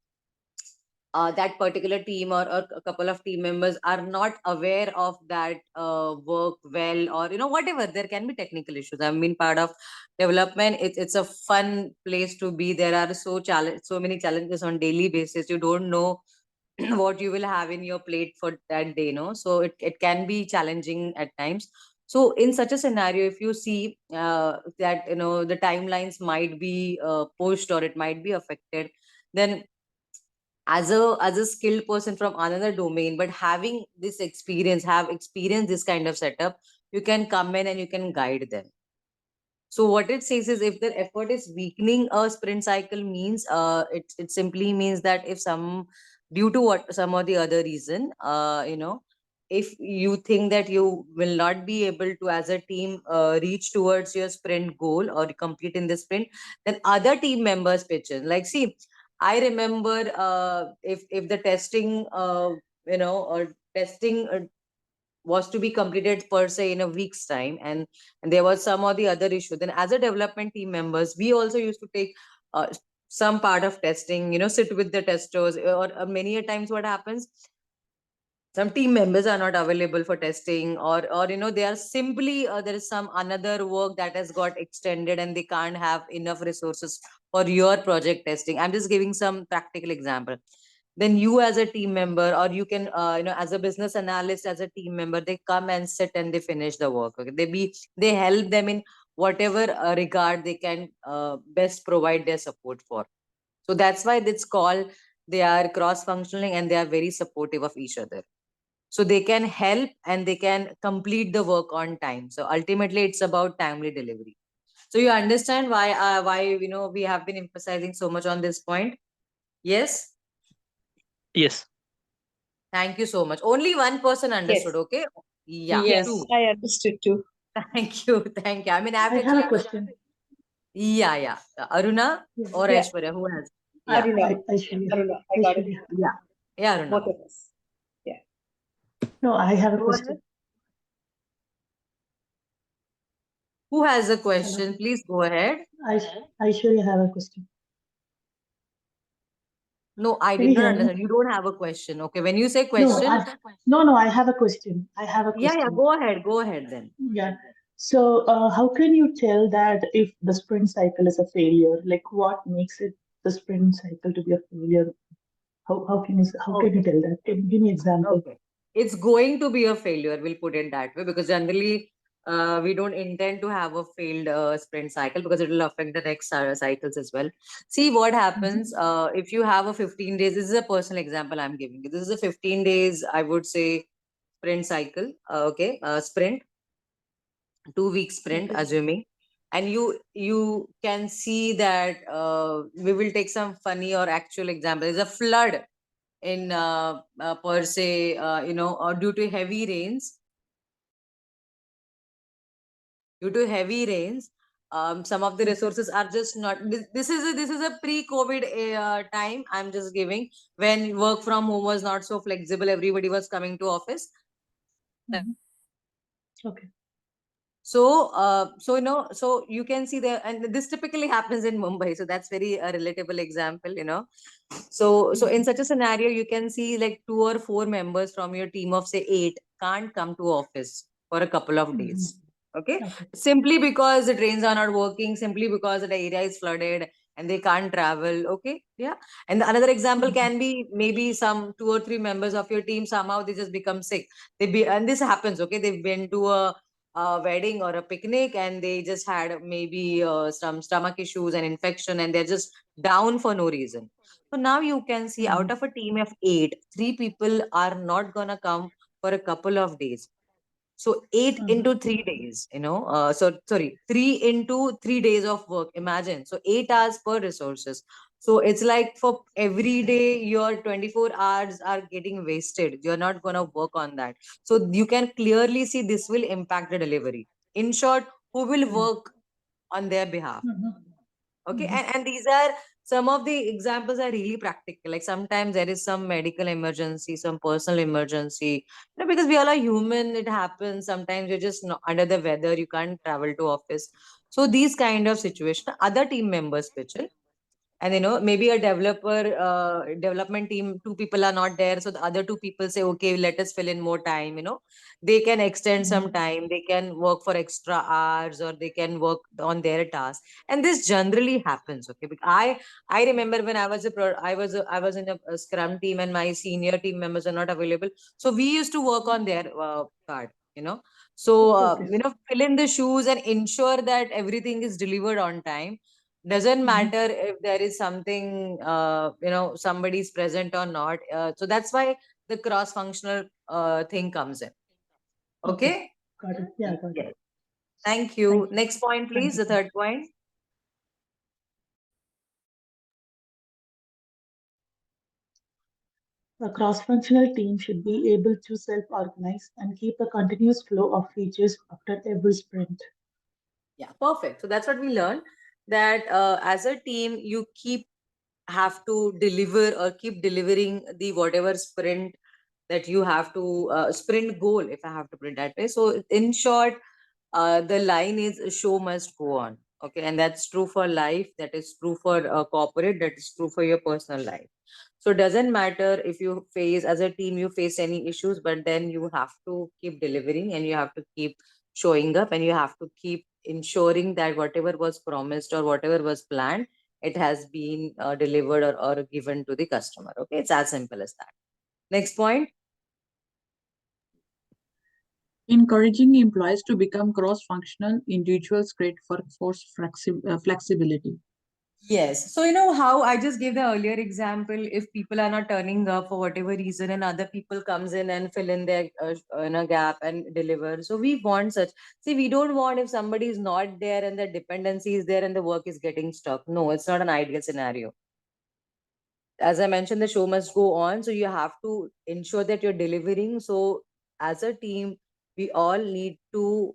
that particular team, or a couple of team members are not aware of that work well, or whatever, there can be technical issues. I mean, part of development, it's a fun place to be. There are so many challenges on daily basis. You don't know what you will have in your plate for that day, so it can be challenging at times. So in such a scenario, if you see that the timelines might be pushed, or it might be affected, then as a skilled person from another domain, but having this experience, have experienced this kind of setup, you can come in and you can guide them. So what it says is, if the effort is weakening a sprint cycle, means it simply means that if due to some or the other reason, if you think that you will not be able to, as a team, reach towards your sprint goal or complete in the sprint, then other team members pitch in. Like, see, I remember if the testing or testing was to be completed per se in a week's time, and there was some or the other issue, then as a development team members, we also used to take some part of testing, sit with the testers, or many a times what happens, some team members are not available for testing, or they are simply there is some another work that has got extended and they can't have enough resources for your project testing. I'm just giving some practical example. Then you as a team member, or you can as a business analyst, as a team member, they come and sit and they finish the work. Okay, they help them in whatever regard they can best provide their support for. So that's why it's called, they are cross functioning and they are very supportive of each other. So they can help and they can complete the work on time. So ultimately it's about timely delivery. So you understand why we have been emphasizing so much on this point? Yes. Yes. Thank you so much. Only one person understood. Yes. Okay. Yeah. Yes, Two. I understood too. Thank you. Thank you. I mean, I've I have a actually. question. Yeah. Aruna Yeah. or Yeah, Aishwarya, who has? Yeah. Aruna. Aishwarya. Aruna, I got it. Aishwarya. Yeah. Yeah, Aruna. Both of us. Yeah. No, I have a Go ahead. question. Who has a Hello. question? Please go ahead. Aishwarya have a question. No, I Can did you not hear me? understand. You don't have a question. Okay. When you say No, question, no, I have a question. I have a yeah, question. go ahead. Go ahead then. Yeah. So, how can you tell that if the sprint cycle is a failure? Like, what makes it the sprint cycle to be a failure? How can you Okay. tell that? Can you give me example? Okay. It's going to be a failure, we'll put it that way, because generally we don't intend to have a failed sprint cycle, because it will affect the next cycles as well. See what happens if you have a 15 days. This is a personal example I'm giving you. This is a 15 days, I would say, sprint cycle. Okay, sprint, 2 week sprint, Okay. assuming. And you can see that we will take some funny or actual example. There's a flood in per se, or due to heavy rains. Some of the resources are just not. This is a pre-COVID time. I'm just giving, when work from home was not so flexible. Everybody was coming to office. Okay. So you can see there, and this typically happens in Mumbai. So that's very a relatable example. So in such a scenario, you can see like 2 or 4 members from your team of say 8 can't come to office for a couple of days. Okay, simply because the trains are not working, simply because the area is flooded and they can't travel. Okay, yeah. And the another example can be maybe some 2 or 3 members of your team, somehow they just become sick. And this happens. Okay, they've been to a wedding or a picnic and they just had maybe some stomach issues and infection, and they're just down for no reason. So now you can see, out of a team of 8, 3 people are not gonna come for a couple of days. So 8 into 3 days, so sorry, 3 into 3 days of work. Imagine. So 8 hours per resources. So it's like for every day, your 24 hours are getting wasted. You're not going to work on that. So you can clearly see this will impact the delivery. In short, who will work on their behalf? Okay. And these are some of the examples are really practical. Like sometimes there is some medical emergency, some personal emergency, because we all are human. It happens. Sometimes you're just not under the weather. You can't travel to office. So these kind of situation, other team members pitch in. And maybe a development team, 2 people are not there, so the other 2 people say, okay, let us fill in more time. They can extend some time, they can work for extra hours, or they can work on their task. And this generally happens. Okay, because I remember when I was I was in a scrum team and my senior team members are not available, so we used to work on their part. So fill in the shoes and ensure that everything is delivered on time. Doesn't matter if there is something somebody's present or not. So that's why the cross functional thing comes in. Okay. Got it. Yeah, got it. Yes. Thank you. Thank you. Next point, please. The third point. A cross-functional team should be able to self-organize and keep a continuous flow of features after every sprint. Yeah, perfect. So that's what we learned, that as a team, you have to deliver or keep delivering the whatever sprint that you have to sprint goal, if I have to put it that way. So in short, the line is show must go on. Okay, and that's true for life, that is true for corporate, that is true for your personal life. So it doesn't matter if you face, as a team, you face any issues, but then you have to keep delivering and you have to keep showing up and you have to keep ensuring that whatever was promised or whatever was planned, it has been delivered or given to the customer. Okay, it's as simple as that. Next point. Encouraging employees to become cross-functional individuals create workforce flexibility. Yes. So, you know how I just gave the earlier example, if people are not turning up for whatever reason and other people comes in and fill in their in a gap and deliver. So we want such, see, we don't want if somebody is not there and the dependency is there and the work is getting stuck. No, it's not an ideal scenario. As I mentioned, the show must go on. So you have to ensure that you're delivering. So as a team, we all need to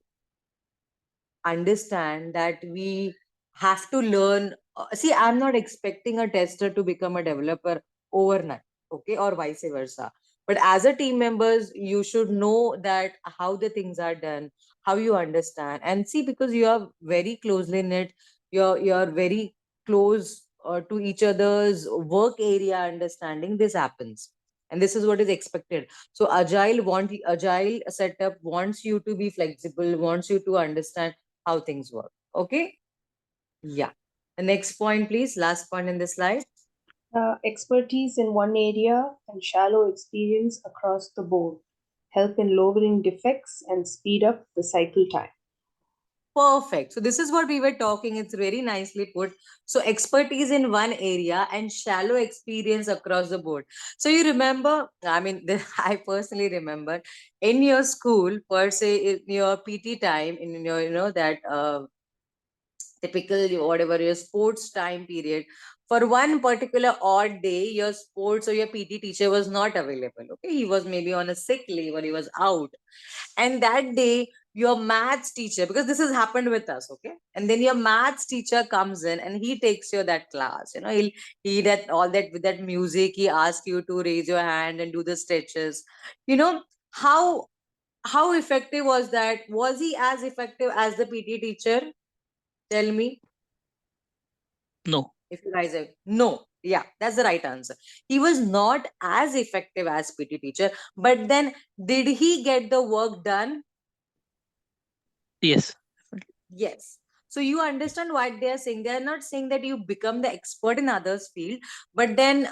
understand that we have to learn. See, I'm not expecting a tester to become a developer overnight, okay, or vice versa. But as a team members, you should know that how the things are done, how you understand, and see, because you are very closely knit, you're very close to each other's work area understanding. This happens, and this is what is expected. So agile setup wants you to be flexible, wants you to understand how things work. Okay. Yeah. The next point, please. Last point in this slide. Expertise in one area and shallow experience across the board help in lowering defects and speed up the cycle time. Perfect. So this is what we were talking. It's very nicely put. So expertise in one area and shallow experience across the board. So you remember, I mean, I personally remember in your school, per se, in your PT time, in your, that typical whatever your sports time period, for one particular odd day your sports or your PT teacher was not available. Okay, he was maybe on a sick leave or he was out, and that day your maths teacher, because this has happened with us, okay, and then your maths teacher comes in and he takes you that class, he that all that with that music, he asks you to raise your hand and do the stretches. you know how effective was that? Was he as effective as the PT teacher? Tell me. No. If you guys are, no, yeah, that's the right answer. He was not as effective as PT teacher, but then did he get the work done? Yes. Yes. So you understand what they are saying. They are not saying that you become the expert in others' field, but then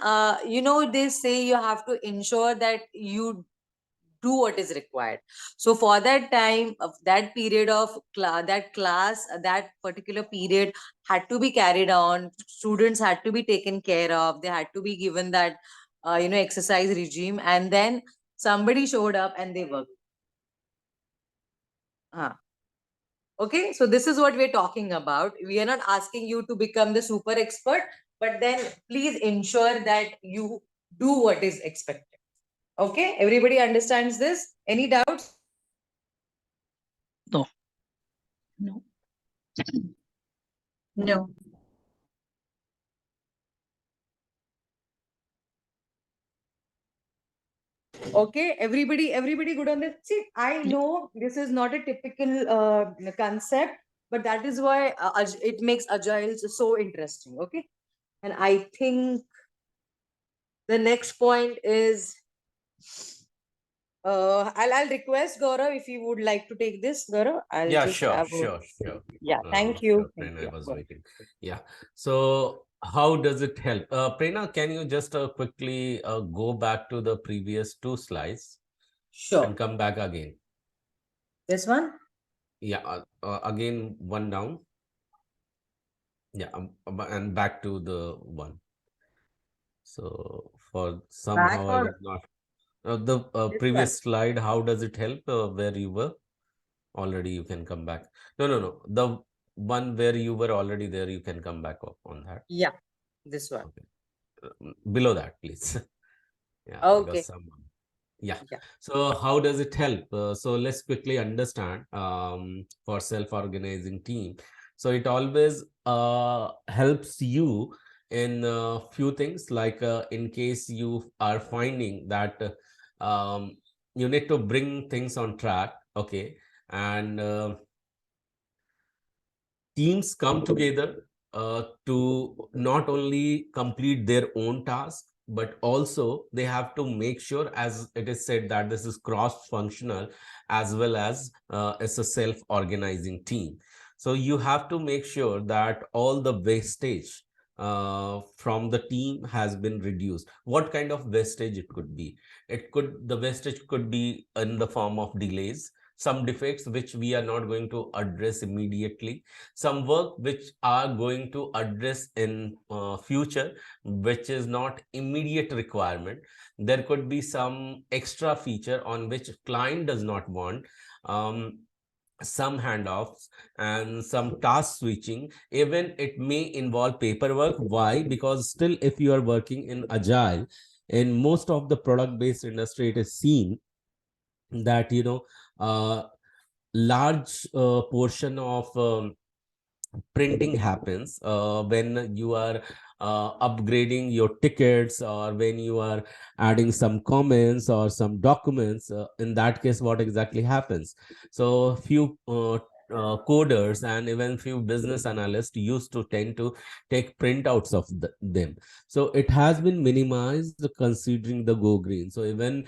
they say you have to ensure that you do what is required. So for that time of that period of that class, that particular period had to be carried on. Students had to be taken care of. They had to be given that exercise regime, and then somebody showed up and they worked. Okay, so this is what we're talking about. We are not asking you to become the super expert, but then please ensure that you do what is expected. Okay, everybody understands this? Any doubts? No. No. No. Okay, everybody good on this? See, I know this is not a typical concept, but that is why it makes agile so interesting. Okay, and I think the next point is I'll request Gaurav if you would like to take this. Gaurav, I'll Yeah, just sure, have sure, sure. yeah, thank you. Sure, Thank Prerna, I you. was Go ahead. waiting. Yeah. So how does it help? Prerna, can you just quickly go back to the previous two slides and Sure. come back again? This one? Yeah, again, one down. Yeah, and back to the one. So for Back somehow I or was not. The this one? previous slide, how does it help where you were? Already you can come back. No, no, no. The one where you were already there, you can come back up on that. Yeah, this one. Okay. Below that, please. Yeah, because Okay. someone. Yeah. Yeah. So how does it help? So let's quickly understand for self-organizing team. So it always helps you in a few things, like in case you are finding that you need to bring things on track. Okay. And teams come together to not only complete their own task, but also they have to make sure, as it is said, that this is cross functional as well as it's a self organizing team. So you have to make sure that all the wastage from the team has been reduced. What kind of wastage it could be? The wastage could be in the form of delays, some defects which we are not going to address immediately, some work which are going to address in future, which is not immediate requirement. There could be some extra feature on which client does not want, some handoffs and some task switching. Even it may involve paperwork. Why? Because still, if you are working in agile, in most of the product based industry, it is seen that large portion of printing happens when you are upgrading your tickets, or when you are adding some comments or some documents. In that case, what exactly happens? So few coders and even few business analysts used to tend to take printouts of them. So it has been minimized considering the go green. So even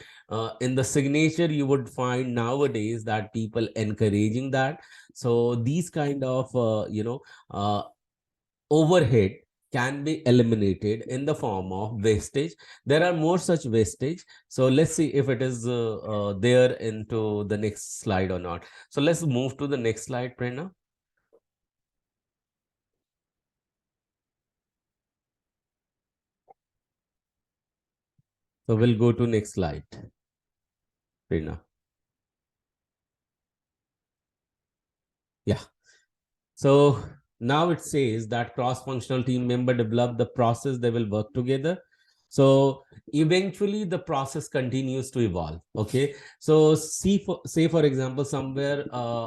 in the signature, you would find nowadays that people encouraging that. So these kind of overhead can be eliminated in the form of wastage. There are more such wastage. So let's see if it is there into the next slide or not. So let's move to the next slide, Prerna. So we'll go to next slide, Prerna. Yeah. So now it says that cross-functional team member develop the process, they will work together. So eventually the process continues to evolve. Okay. So say for example, somewhere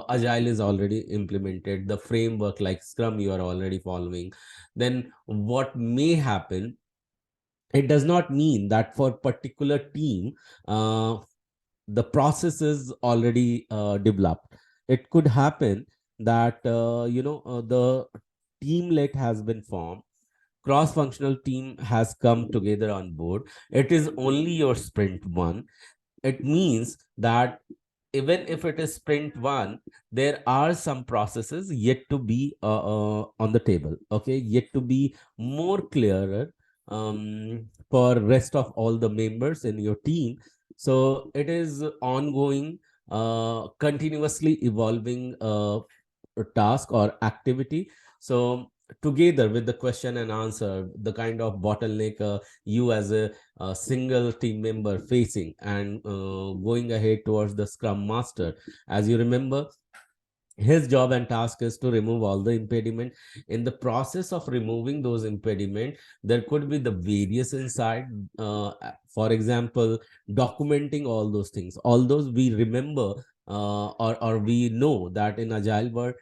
Agile is already implemented, the framework like Scrum you are already following. Then what may happen, it does not mean that for particular team, the process is already developed. It could happen that the teamlet has been formed, cross-functional team has come together on board. It is only your sprint one. It means that even if it is sprint one, there are some processes yet to be on the table. Okay, yet to be more clearer for rest of all the members in your team. So it is ongoing, continuously evolving task or activity. So together with the question and answer, the kind of bottleneck you as a single team member facing, and going ahead towards the scrum master, as you remember, his job and task is to remove all the impediment. In the process of removing those impediment, there could be the various inside, for example, documenting all those things. All those we remember, or we know that in agile world,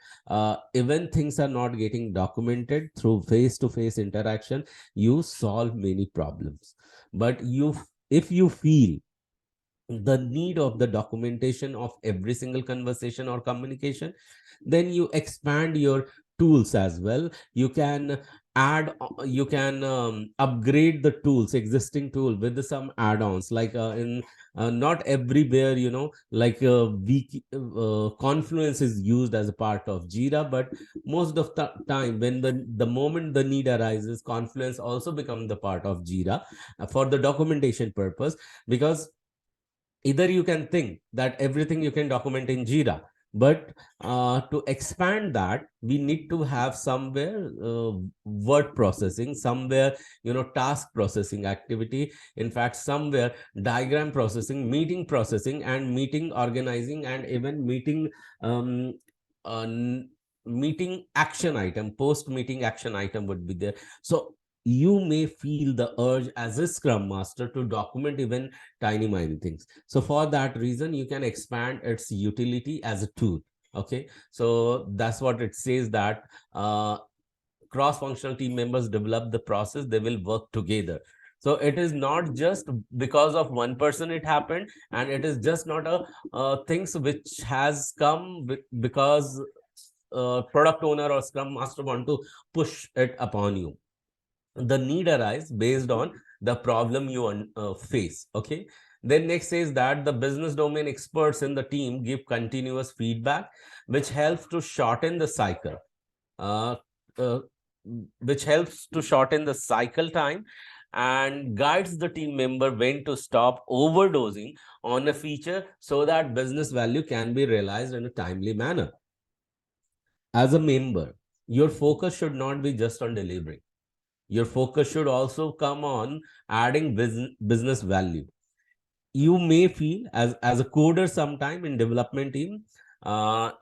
even things are not getting documented through face-to-face interaction, you solve many problems. But if you feel the need of the documentation of every single conversation or communication, then you expand your tools as well. You can you can upgrade the tools, existing tool, with some add-ons, like in not everywhere, like Confluence is used as a part of Jira, but most of the time, when the moment the need arises, Confluence also become the part of Jira for the documentation purpose. Because either you can think that everything you can document in Jira, but to expand that, we need to have somewhere word processing, somewhere task processing activity, in fact somewhere diagram processing, meeting processing, and meeting organizing, and even meeting uh, meeting action item, post meeting action item would be there. So you may feel the urge as a scrum master to document even tiny miny things. So for that reason, you can expand its utility as a tool. Okay, so that's what it says, that cross-functional team members develop the process, they will work together. So it is not just because of one person it happened, and it is just not a things which has come because product owner or scrum master want to push it upon you. The need arises based on the problem you face. Okay. Then next is that the business domain experts in the team give continuous feedback, which helps to shorten the cycle. Uh, uh, which helps to shorten the cycle time and guides the team member when to stop overdosing on a feature so that business value can be realized in a timely manner. As a member, your focus should not be just on delivering. Your focus should also come on adding business value. You may feel as a coder sometime in development team,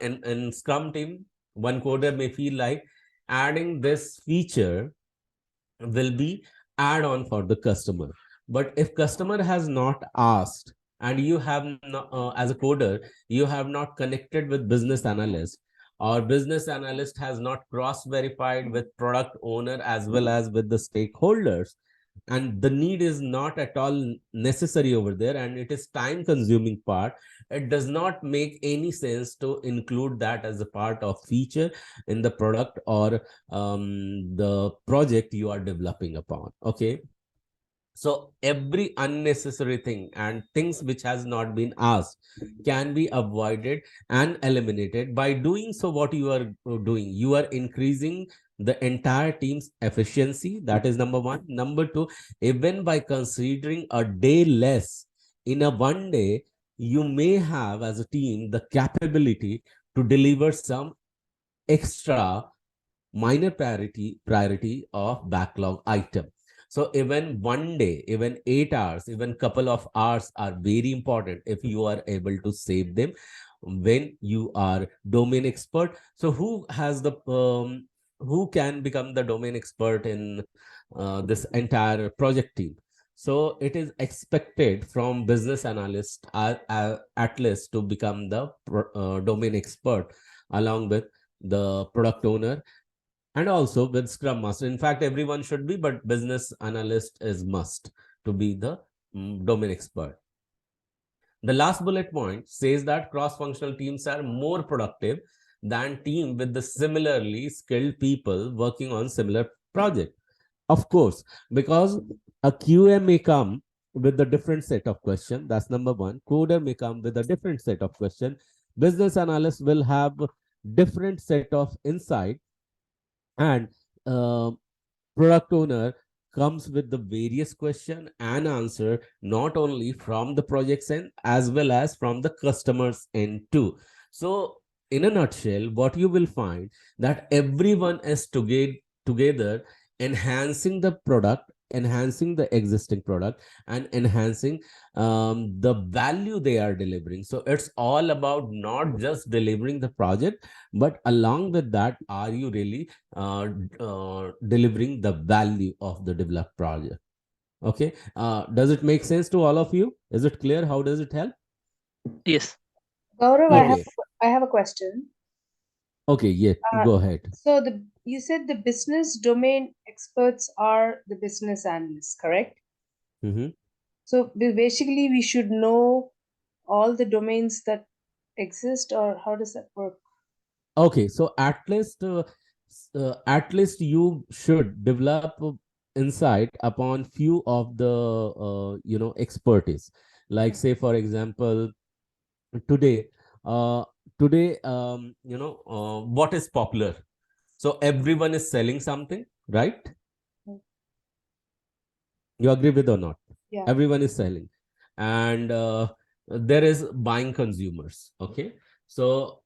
in Scrum team, one coder may feel like adding this feature will be add on for the customer. But if customer has not asked and you have not, as a coder, you have not connected with business analyst, or business analyst has not cross verified with product owner as well as with the stakeholders, and the need is not at all necessary over there and it is time consuming part, it does not make any sense to include that as a part of feature in the product or the project you are developing upon. Okay. So every unnecessary thing and things which has not been asked can be avoided and eliminated. By doing so, what you are doing, you are increasing the entire team's efficiency. That is number one. Number two, even by considering a day less in a one day, you may have as a team the capability to deliver some extra minor priority of backlog item. So even one day, even 8 hours, even couple of hours are very important if you are able to save them when you are domain expert. So who can become the domain expert in this entire project team? So it is expected from business analyst at least to become the domain expert along with the product owner and also with scrum master. In fact, everyone should be, but business analyst is must to be the domain expert. The last bullet point says that cross-functional teams are more productive than team with the similarly skilled people working on similar project. Of course, because a QA may come with a different set of questions. That's number one. Coder may come with a different set of questions. Business analyst will have different set of insight, and uh, product owner comes with the various question and answer, not only from the project's end as well as from the customer's end too. So in a nutshell, what you will find that everyone is together enhancing the product, enhancing the existing product, and enhancing the value they are delivering. So it's all about not just delivering the project, but along with that, are you really delivering the value of the developed project? Okay. Does it make sense to all of you? Is it clear? How does it help? Yes. Gaurav, Okay. I have a question. Okay. Yeah. Go ahead. So you said the business domain experts are the business analysts, correct? Mm-hmm. So basically, we should know all the domains that exist, or how does that work? Okay. So at least you should develop insight upon few of the expertise. Like say for example, today uh what is popular, so everyone is selling something, right? You agree with or not? Yeah. Everyone is selling, and there is buying consumers. Okay. So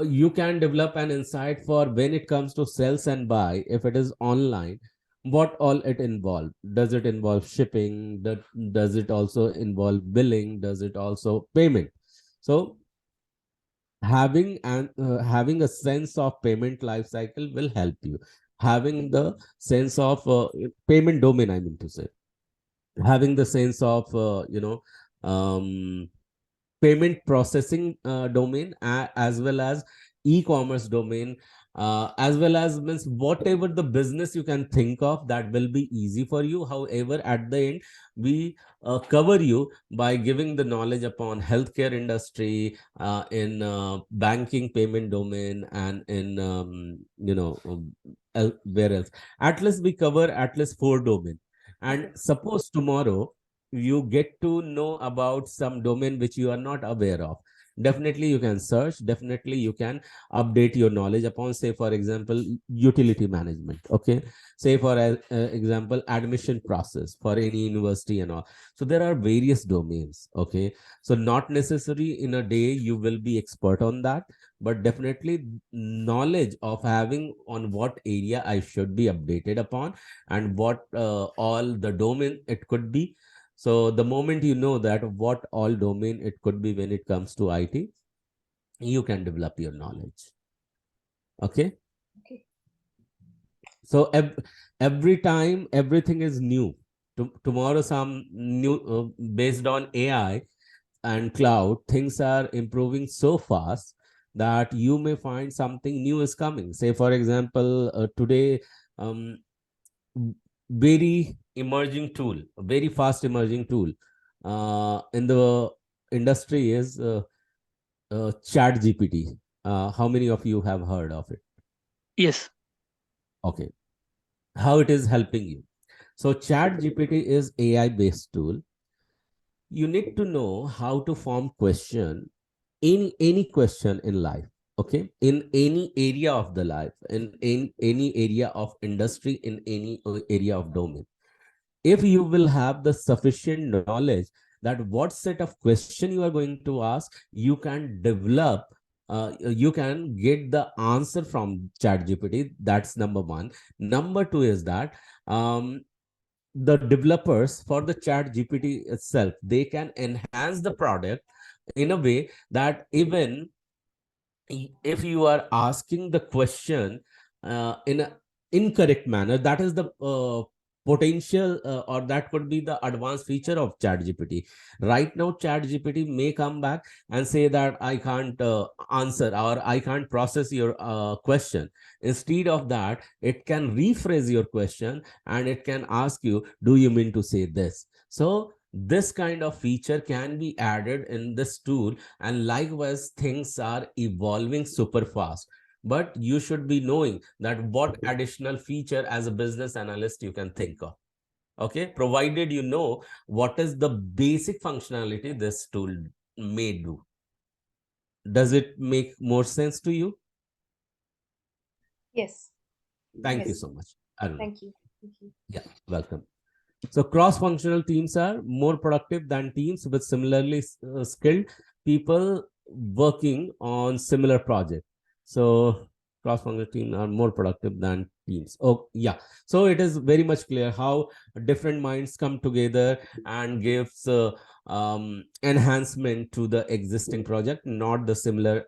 you can develop an insight for when it comes to sales and buy. If it is online, what all it involve? Does it involve shipping? Does it also involve billing? Does it also payment? So having a sense of payment life cycle will help you. Having the sense of payment domain, I mean to say, having the sense of um, payment processing domain as well as e-commerce domain as well as means whatever the business you can think of, that will be easy for you. However, at the end, we cover you by giving the knowledge upon healthcare industry, in banking payment domain, and in where else. At least we cover at least 4 domain. And suppose tomorrow you get to know about some domain which you are not aware of, definitely you can search, definitely you can update your knowledge upon, say for example, utility management. Okay, say for example, admission process for any university and all. So there are various domains. Okay, so not necessary in a day you will be expert on that, but definitely knowledge of having on what area I should be updated upon, and what all the domain it could be. So the moment you know that what all domain it could be when it comes to IT, you can develop your knowledge. Okay. Okay. So every time everything is new. Tomorrow some new based on AI and cloud, things are improving so fast that you may find something new is coming. Say for example, today um, very emerging tool, a very fast emerging tool in the industry is Chat GPT. How many of you have heard of it? Yes. Okay. How it is helping you? So Chat GPT is AI based tool. You need to know how to form question in any question in life. Okay, in any area of the life, in any area of industry, in any area of domain. If you will have the sufficient knowledge that what set of question you are going to ask, you can develop, you can get the answer from Chat GPT. That's number one. Number two is that the developers for the Chat GPT itself, they can enhance the product in a way that even if you are asking the question in an incorrect manner, that is the potential, or that could be the advanced feature of ChatGPT. Right now, ChatGPT may come back and say that I can't answer, or I can't process your question. Instead of that, it can rephrase your question and it can ask you, do you mean to say this? So this kind of feature can be added in this tool, and likewise things are evolving super fast. But you should be knowing that what additional feature as a business analyst you can think of. Okay, provided you know what is the basic functionality this tool may do. Does it make more sense to you? Yes. Thank you Yes. so much. Arun. Thank you. Thank you. Yeah, welcome. So cross-functional teams are more productive than teams with similarly skilled people working on similar projects. So cross-functional teams are more productive than teams. Oh, yeah. So it is very much clear how different minds come together and gives enhancement to the existing project, not the similar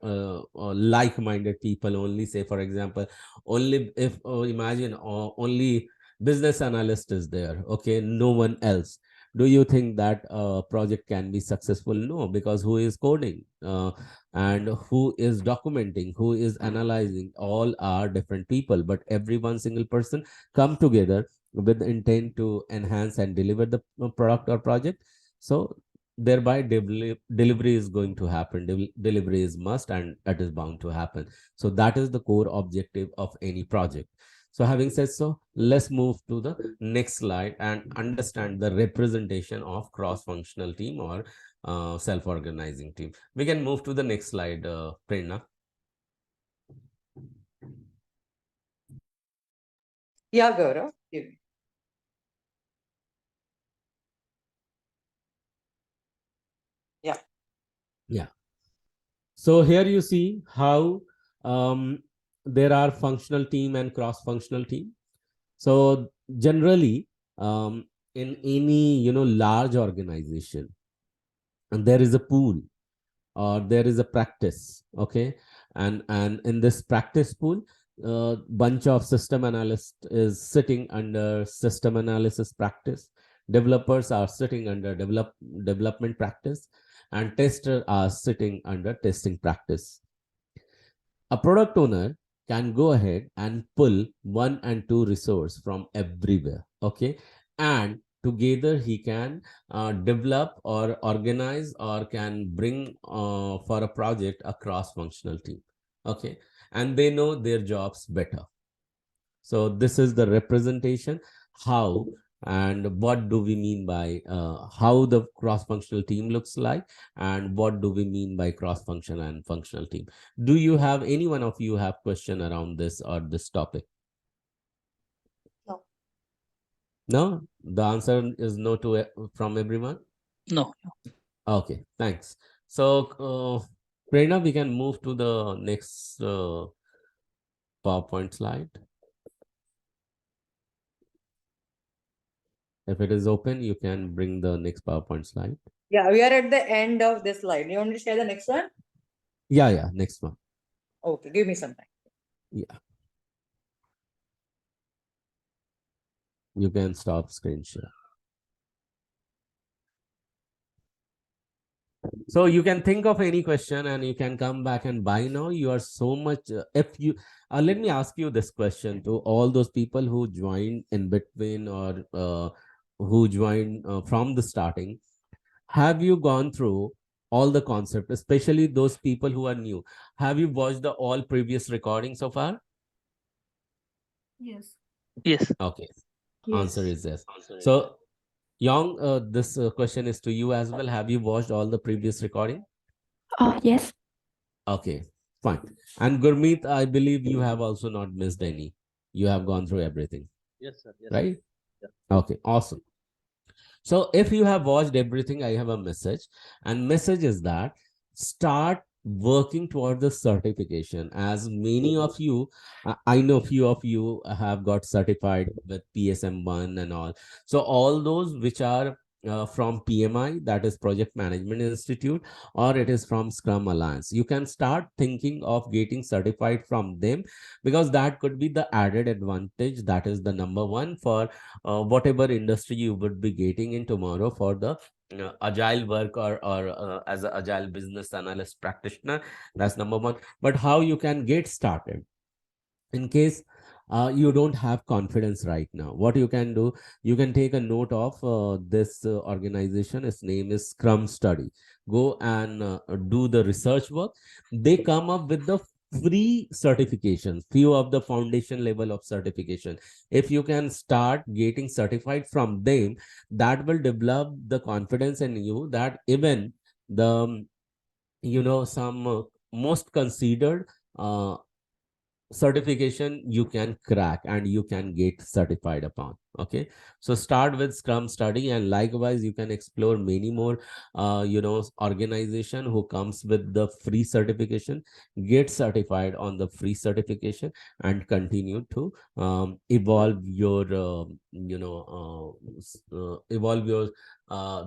like-minded people only. Say, for example, only if imagine only business analyst is there, okay, no one else. Do you think that project can be successful? No, because who is coding and who is documenting, who is analyzing, all are different people, but every one single person come together with intent to enhance and deliver the product or project. So thereby delivery is going to happen. Delivery is must, and that is bound to happen. So that is the core objective of any project. So having said so, let's move to the next slide and understand the representation of cross-functional team or self-organizing team. We can move to the next slide, Prerna. Yeah, Gaurav. Yeah. Yeah. So here you see how there are functional team and cross-functional team. So generally, in any large organization, and there is a pool or there is a practice. Okay, and in this practice pool, bunch of system analysts is sitting under system analysis practice, developers are sitting under development practice, and testers are sitting under testing practice. A product owner can go ahead and pull 1 and 2 resource from everywhere. Okay, and together he can develop or organize or can bring for a project a cross-functional team. Okay, and they know their jobs better. So this is the representation, how and what do we mean by how the cross-functional team looks like, and what do we mean by cross-functional and functional team. Do you have any one of you have question around this or this topic? No. No, the answer is no to from everyone. No. Okay, thanks. So Prerna, we can move to the next PowerPoint slide. If it is open, you can bring the next PowerPoint slide. Yeah, we are at the end of this slide. You want to share the next one? Yeah, next one. Okay, give me some time. Yeah. You can stop screen share. So you can think of any question and you can come back and buy now. You are so much, if you, let me ask you this question to all those people who joined in between or who joined from the starting. Have you gone through all the concept, especially those people who are new? Have you watched the all previous recordings so far? Yes. Yes. Okay. Yes. Answer is yes. So Young, this question is to you as well. Have you watched all the previous recording? Oh, yes. Okay, fine. And Gurmeet, I believe you have also not missed any. You have gone through everything. Yes, sir. Yes. Right? Yeah. Okay, awesome. So if you have watched everything, I have a message. And message is that start working toward the certification. As many of you, I know few of you have got certified with PSM1 and all. So all those which are from PMI, that is Project Management Institute, or it is from Scrum Alliance. You can start thinking of getting certified from them, because that could be the added advantage. That is the number one for whatever industry you would be getting in tomorrow for the agile work or as an agile business analyst practitioner. That's number one. But how you can get started in case you don't have confidence right now, what you can do, you can take a note of this organization. Its name is Scrum Study. Go and do the research work. They come up with the free certifications, few of the foundation level of certification. If you can start getting certified from them, that will develop the confidence in you that even the some most considered certification you can crack and you can get certified upon. Okay, so start with Scrum Study, and likewise you can explore many more organization who comes with the free certification. Get certified on the free certification and continue to evolve your evolve your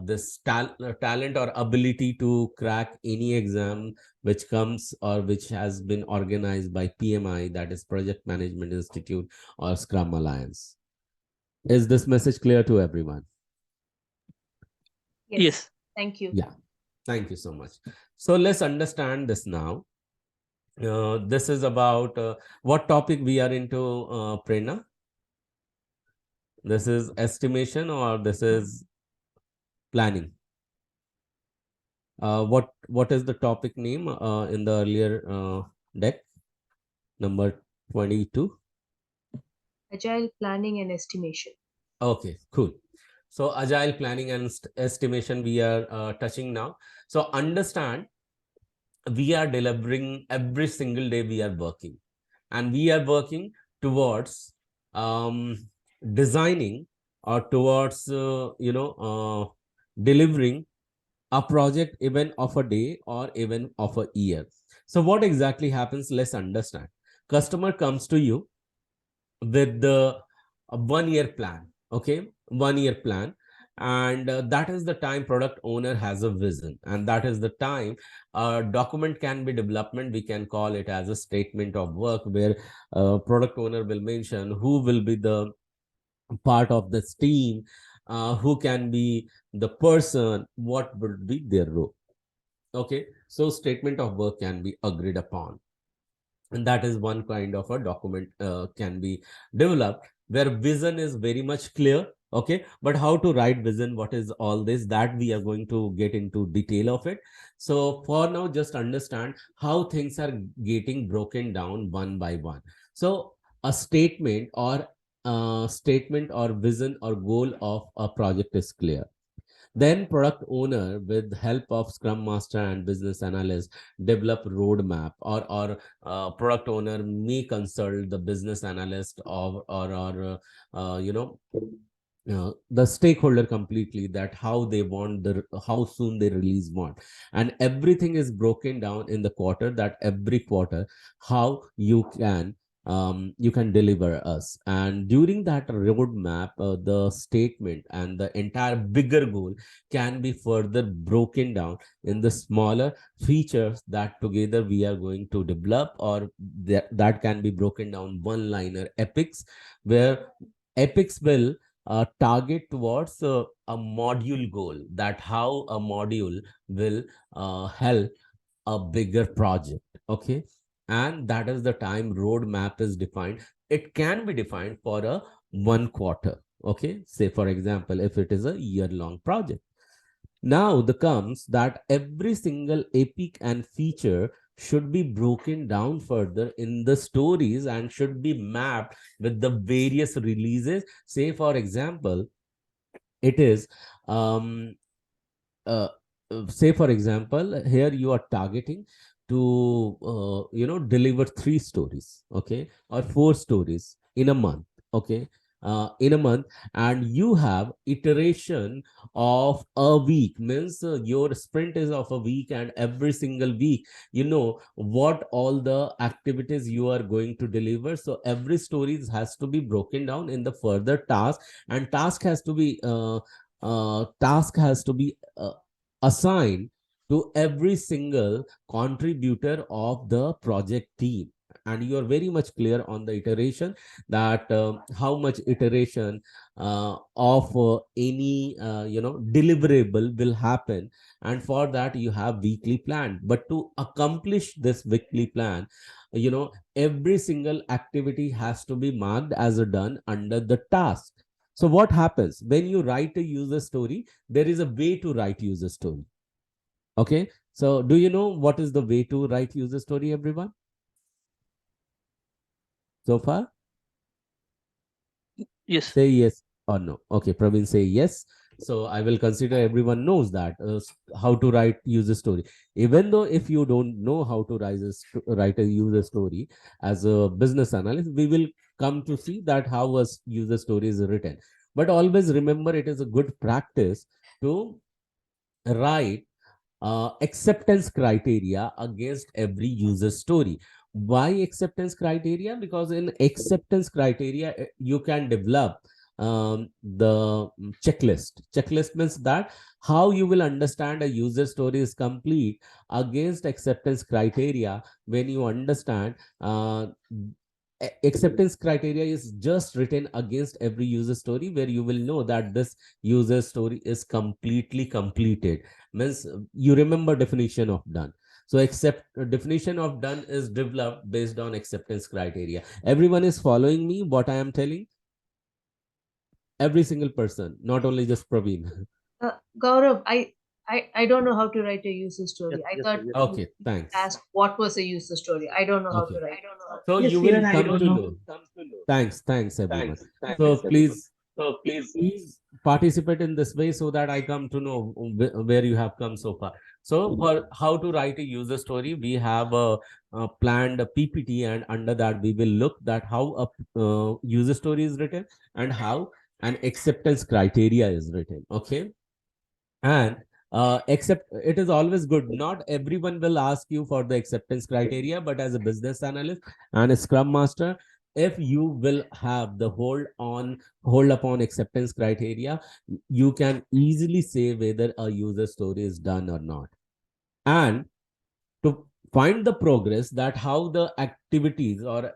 this talent or ability to crack any exam which comes or which has been organized by PMI, that is Project Management Institute or Scrum Alliance. Is this message clear to everyone? Yes. Thank you. Yeah, thank you so much. So let's understand this now. This is about what topic we are into, Prerna? This is estimation or this is planning? What is the topic name in the earlier deck, number 22? Agile planning and estimation. Okay, cool. So agile planning and estimation we are touching now. So understand, we are delivering every single day. We are working, and we are working towards designing or towards delivering a project even of a day or even of a year. So what exactly happens? Let's understand. Customer comes to you with the 1 year plan. Okay, 1 year plan. And that is the time product owner has a vision, and that is the time document can be development. We can call it as a statement of work, where product owner will mention who will be the part of this team, who can be the person, what would be their role. Okay, so statement of work can be agreed upon. And that is one kind of a document can be developed, where vision is very much clear. Okay, but how to write vision, what is all this, that we are going to get into detail of it. So for now, just understand how things are getting broken down one by one. So a statement or vision or goal of a project is clear. Then product owner, with help of Scrum Master and business analyst, develop roadmap, product owner may consult the business analyst or the stakeholder completely, that how they want how soon they release want, and everything is broken down in the quarter, that every quarter how you can deliver us. And during that roadmap, the statement and the entire bigger goal can be further broken down in the smaller features that together we are going to develop, or that can be broken down one liner epics, where epics will target towards a module goal, that how a module will help a bigger project. Okay, and that is the time roadmap is defined. It can be defined for a 1 quarter. Okay, say for example, if it is a year-long project. Now the comes that every single epic and feature should be broken down further in the stories and should be mapped with the various releases. Say for example, it is um uh, say for example, here you are targeting to deliver 3 stories, okay, or 4 stories in a month. Okay, in a month, and you have iteration of a week, means your sprint is of a week, and every single week you know what all the activities you are going to deliver. So every stories has to be broken down in the further task, and task has to be assigned to every single contributor of the project team. And you are very much clear on the iteration, that how much iteration of any deliverable will happen. And for that you have weekly plan, but to accomplish this weekly plan, every single activity has to be marked as a done under the task. So what happens when you write a user story? There is a way to write user story. Okay, so do you know what is the way to write user story, everyone, so far? Yes. Say yes or no. Okay, Praveen say yes. So I will consider everyone knows that how to write user story. Even though if you don't know how to write a user story as a business analyst, we will come to see that how a user story is written. But always remember, it is a good practice to write acceptance criteria against every user story. Why acceptance criteria? Because in acceptance criteria, you can develop the checklist. Checklist means that how you will understand a user story is complete against acceptance criteria. When you understand acceptance criteria is just written against every user story, where you will know that this user story is completely completed. Means you remember definition of done. So accept definition of done is developed based on acceptance criteria. Everyone is following me what I am telling? Every single person, not only just Praveen. Gaurav, I don't know how to write a user story. I thought you Okay, thanks. asked what was a user story. I don't know how Okay. to write. So Yes, you will even I come don't to know. know. Thanks, everyone. So please participate in this way, so that I come to know where you have come so far. So for how to write a user story, we have a planned a PPT, and under that we will look that how a user story is written and how an acceptance criteria is written. Okay, and except it is always good, not everyone will ask you for the acceptance criteria, but as a business analyst and a scrum master, if you will have the hold upon acceptance criteria, you can easily say whether a user story is done or not. And to find the progress, that how the activities or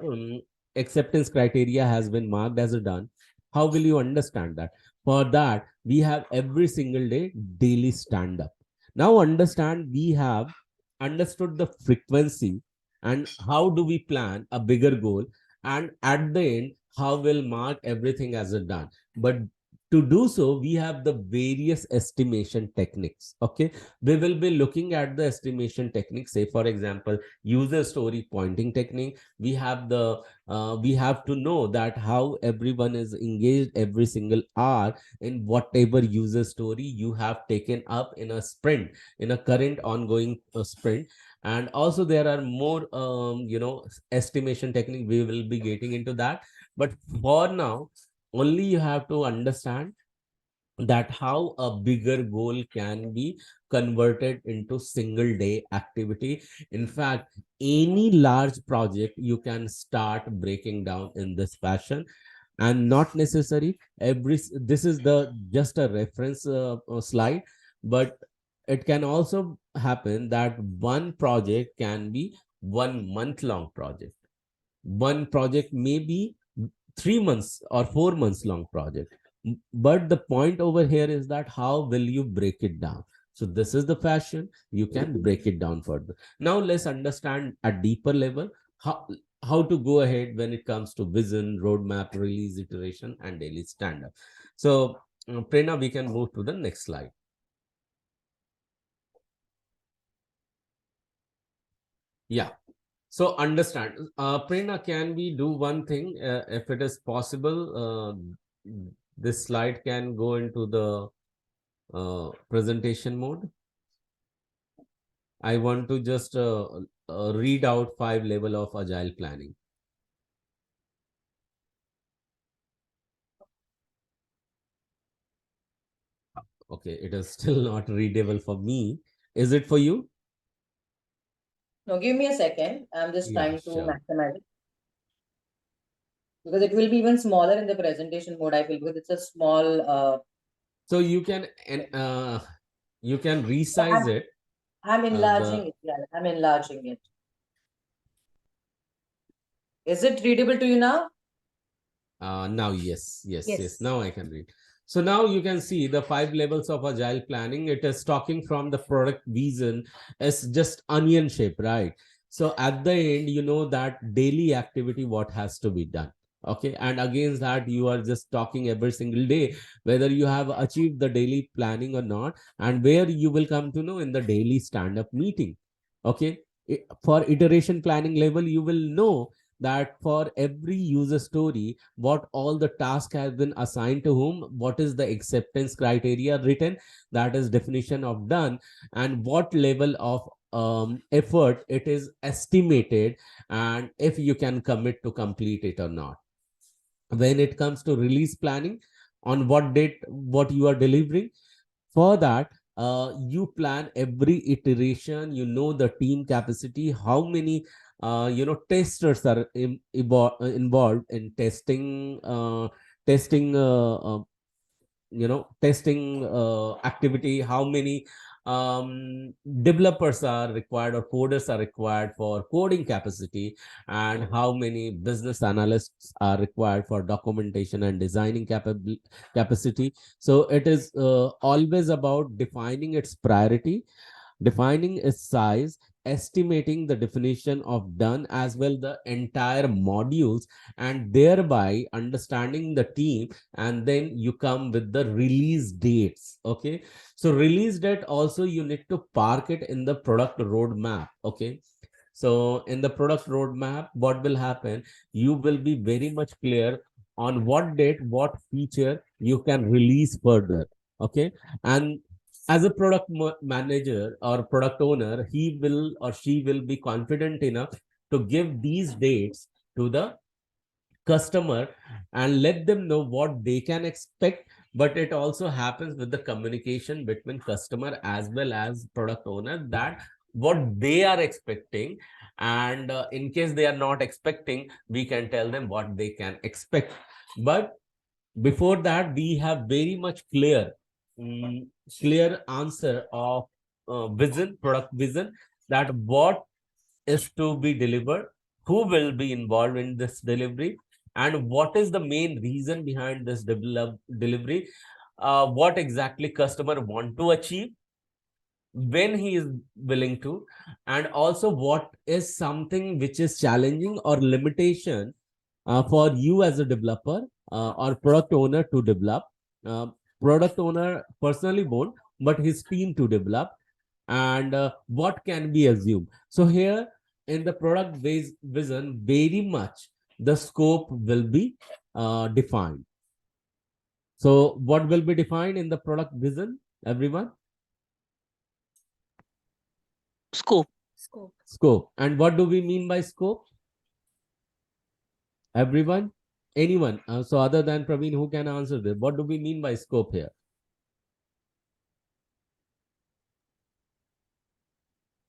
acceptance criteria has been marked as a done, how will you understand that? For that we have every single day daily stand up. Now understand, we have understood the frequency and how do we plan a bigger goal, and at the end how we'll mark everything as a done. But to do so, we have the various estimation techniques. Okay, we will be looking at the estimation techniques. Say for example, user story pointing technique. We have the we have to know that how everyone is engaged every single hour in whatever user story you have taken up in a sprint, in a current ongoing sprint. And also there are more estimation technique, we will be getting into that. But for now, only you have to understand that how a bigger goal can be converted into single day activity. In fact, any large project you can start breaking down in this fashion, and not necessary every, this is the just a reference slide, but it can also happen that one project can be 1 month long project, one project may be 3 months or 4 months long project. But the point over here is that how will you break it down? So this is the fashion you can break it down further. Now let's understand at deeper level how to go ahead when it comes to vision, roadmap, release, iteration, and daily stand-up. So Prerna, we can move to the next slide. Yeah. So understand, Prerna, can we do one thing? If it is possible, this slide can go into the presentation mode. I want to just read out 5 level of agile planning. Okay, it is still not readable for me. Is it for you? No, give me a second. I'm just Yeah, trying to sure. maximize it. Because it will be even smaller in the presentation mode, I feel, because it's a small. So you can resize it. I'm enlarging it. Yeah, I'm enlarging it. Is it readable to you now? Now, yes. Now I can read. So now you can see the 5 levels of agile planning. It is talking from the product vision as just onion shape, right? So at the end, you know that daily activity, what has to be done. Okay. And against that, you are just talking every single day, whether you have achieved the daily planning or not, and where you will come to know in the daily stand-up meeting. Okay. For iteration planning level, you will know that for every user story, what all the task has been assigned to whom, what is the acceptance criteria written, that is definition of done, and what level of effort it is estimated, and if you can commit to complete it or not. When it comes to release planning, on what date what you are delivering, for that you plan every iteration, you know the team capacity, how many testers are involved in testing activity, how many developers are required or coders are required for coding capacity, and how many business analysts are required for documentation and designing capacity. So it is always about defining its priority, defining its size, estimating the definition of done as well the entire modules, and thereby understanding the team, and then you come with the release dates. Okay, so release date also you need to park it in the product roadmap. Okay, so in the product roadmap, what will happen, you will be very much clear on what date what feature you can release further. Okay, and as a product manager or product owner, he will or she will be confident enough to give these dates to the customer and let them know what they can expect. But it also happens with the communication between customer as well as product owner, that what they are expecting, and in case they are not expecting, we can tell them what they can expect. But before that, we have very much clear answer of vision, product vision, that what is to be delivered, who will be involved in this delivery, and what is the main reason behind this delivery, what exactly customer want to achieve, when he is willing to, and also what is something which is challenging or limitation for you as a developer or product owner to develop. Uh, Product owner personally won't, but his team to develop, and what can be assumed. So here in the product based vision, very much the scope will be defined. So what will be defined in the product vision, everyone? Scope. Scope. And what do we mean by scope? Everyone? Anyone? So other than Praveen, who can answer this? What do we mean by scope here?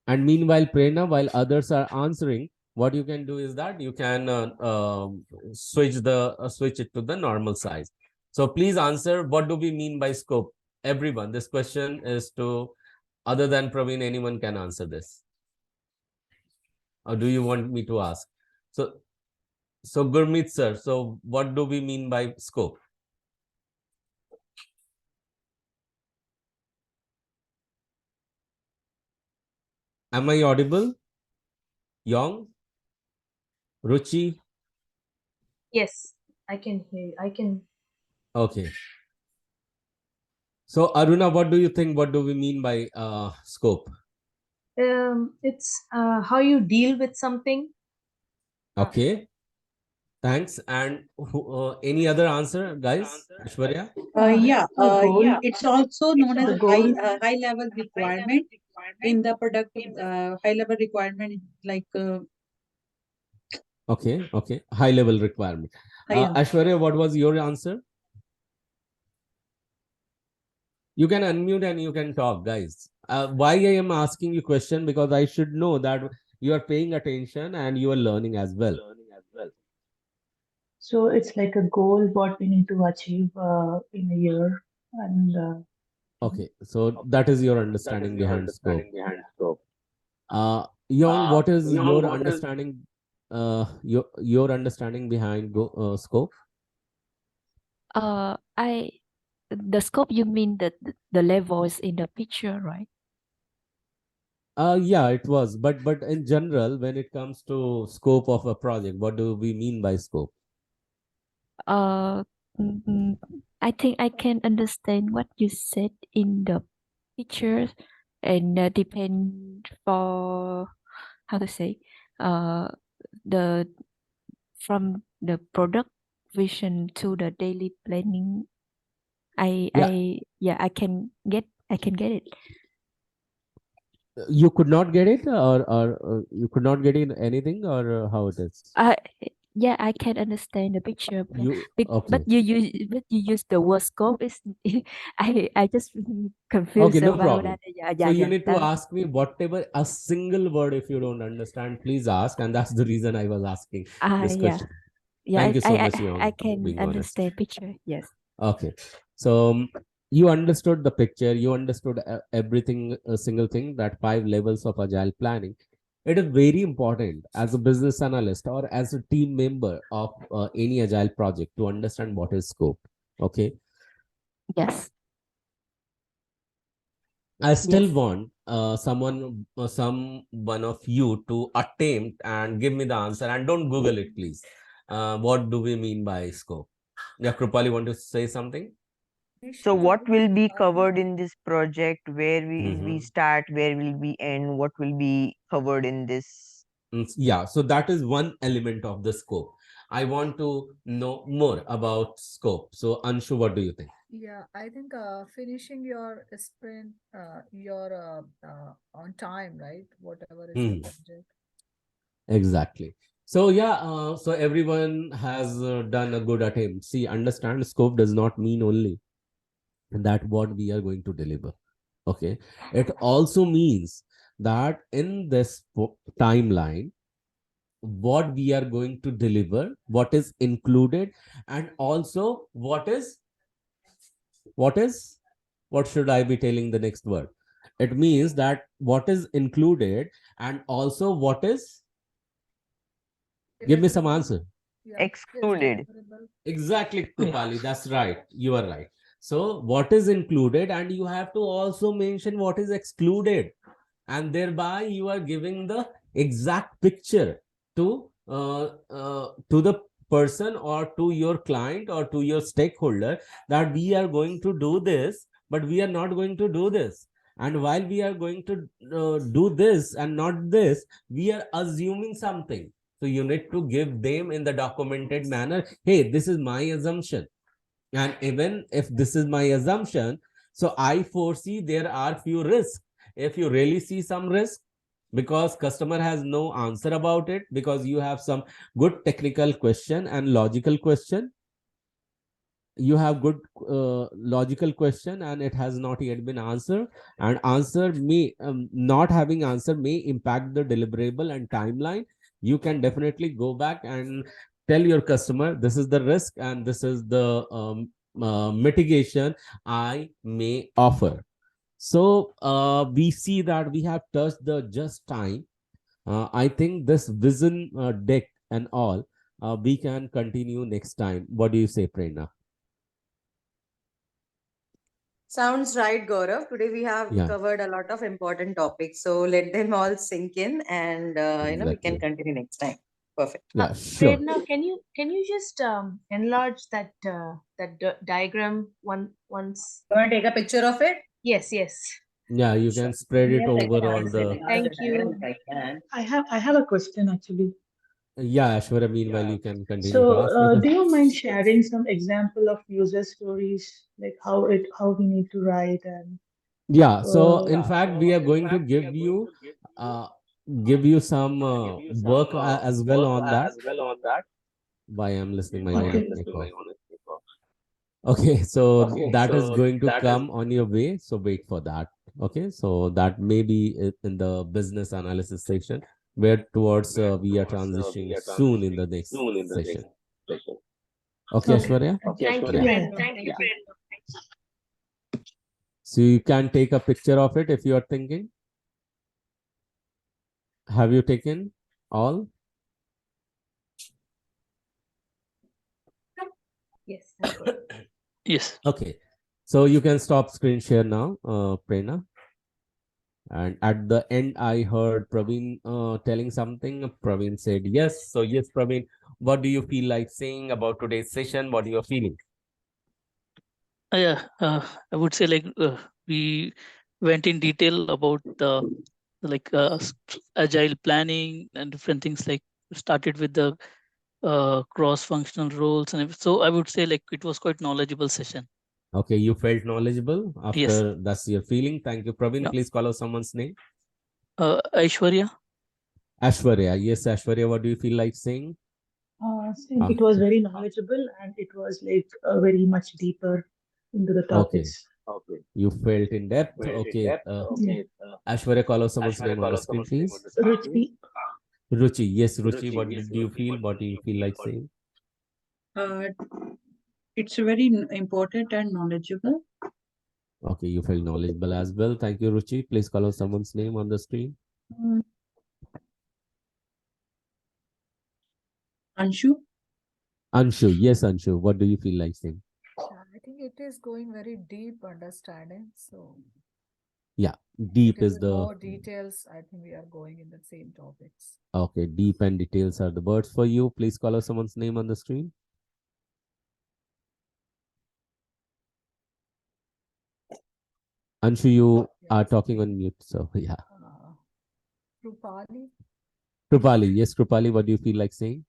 And meanwhile, Prerna, while others are answering, what you can do is that you can switch it to the normal size. So please answer, what do we mean by scope? Everyone, this question is to, other than Praveen, anyone can answer this. Or do you want me to ask? So Gurmeet sir, so what do we mean by scope? Am I audible? Young? Ruchi? Yes, I can hear you. I can. Okay. So Aruna, what do you think? What do we mean by scope? It's how you deal with something. Okay. Thanks. And any other answer, guys? Aishwarya? The goal, It's also known as the a goal, high level requirement in the product. High level requirement like Okay. Okay. High level requirement. yeah. Aishwarya, what was your answer? You can unmute and you can talk, guys. Why I am asking you question? Because I should know that you are paying attention and you are learning as well. so it's like a goal what we need to achieve in a year, and Okay. So that is your understanding behind scope. Young, what is your understanding? Your understanding behind scope? I the scope, you mean the levels in the picture, right? Yeah, it was, but in general, when it comes to scope of a project, what do we mean by scope? Uh, I think I can understand what you said in the pictures, and depend for how to say, uh, the from the product vision to the daily planning. Yeah, I can get it. you could not get it, or you could not get in anything, or how it is? Yeah, I can understand the picture, You but okay? you use the word scope is I just Okay, confused no about problem. that. Yeah, So you yeah. need to ask me whatever a single word. If you don't understand, please ask, and that's the reason I was asking this Yeah, question. yeah. Thank you so much, I Young, for can being honest. understand picture. Yes. Okay, so you understood the picture, you understood everything, a single thing, that 5 levels of agile planning. It is very important as a business analyst or as a team member of any agile project to understand what is scope. Okay, Yes. I still Yes. want someone of you to attempt and give me the answer, and don't Google it, please. What do we mean by scope? Yeah, Krupali, want to say something? So what will be covered in this project? Where we Mhm. start? Where will we end? What will be covered in this? Yeah, so that is one element of the scope. I want to know more about scope. So, Anshu, what do you think? Yeah, I think finishing your sprint, your on time, right? Whatever is the Hmm, project. exactly. So, yeah, so everyone has done a good attempt. See, understand scope does not mean only that what we are going to deliver. Okay. It also means that in this timeline, what we are going to deliver, what is included, and also what is what should I be telling the next word? It means that what is included and also what is, give me some Deliverable. answer. Yeah, is Excluded. deliverable. Exactly, yeah. Krupali, that's right. You are right. So what is included, and you have to also mention what is excluded, and thereby you are giving the exact picture to the person or to your client or to your stakeholder, that we are going to do this, but we are not going to do this. And while we are going to do this and not this, we are assuming something. So you need to give them in the documented manner, hey, this is my assumption. And even if this is my assumption, so I foresee there are few risks. If you really see some risk, because customer has no answer about it, because you have some good technical question and logical question, you have good logical question and it has not yet been answered, and answer may not having answer may impact the deliverable and timeline. You can definitely go back and tell your customer, this is the risk and this is the mitigation I may offer. So we see that we have touched the just time. I think this vision deck and all, we can continue next time. What do you say, Prerna? Sounds right, Gaurav. Today we have Yeah. covered a lot of important topics. So let them all sink in, and we can Exactly. continue next time. Perfect. Yeah, sure. Prerna, can you just enlarge that diagram once? You want to take a picture of it? Yes, yes. Yeah, you Sure. can spread it Yes, I over can. all the. Thank you. If I can. I have a question actually. Yeah, Ashwara, meanwhile, you can continue So, to ask the do question. you mind sharing some example of user stories, like how we need to write and Yeah, so in yeah. fact, we are going to uh, give you some work as well on that. Why I'm listening my own Okay. echo. Okay, so that is going to come on your way. So wait for that. Okay, so that may be in the business analysis section, where towards we are transitioning soon in the next session. Okay, Okay. Ashwarya? Thank you, Yeah. Prerna. Thank you. So you can take a picture of it if you are thinking. Have you taken all? Yes, I've got it. Yes. Okay. So you can stop screen share now, Prerna. And at the end, I heard Praveen telling something. Praveen said yes. So yes, Praveen, what do you feel like saying about today's session? What are you feeling? Yeah. I would say like we went in detail about like agile planning and different things. Like started with the cross-functional roles, and so I would say like it was quite knowledgeable session. Okay, you felt knowledgeable Yes. after that's your feeling. Thank you, Praveen. Yeah. Please call out someone's name. Aishwarya. Ashwarya. Yes, Ashwarya, what do you feel like saying? Same, Ah, it was very knowledgeable and it was like very much deeper into the okay. topics. You felt in depth. Okay. Yeah. Ashwarya, call out someone's name on the screen, please. Ruchi, Ruchi. Yes, Ruchi, what did you feel? What do you feel like saying? It's very important and knowledgeable. Okay, you felt knowledgeable as well. Thank you, Ruchi. Please call out someone's name on the screen. Anshu? Anshu. Yes, Anshu. What do you feel like saying? I think it is going very deep understanding. So Yeah, deep little is bit the. more details. I think we are going in the same topics. Okay, deep and details are the words for you. Please call out someone's name on the screen. Anshu, you are talking on mute. So, yeah. Rupali. Krupali. Yes, Krupali, what do you feel like saying?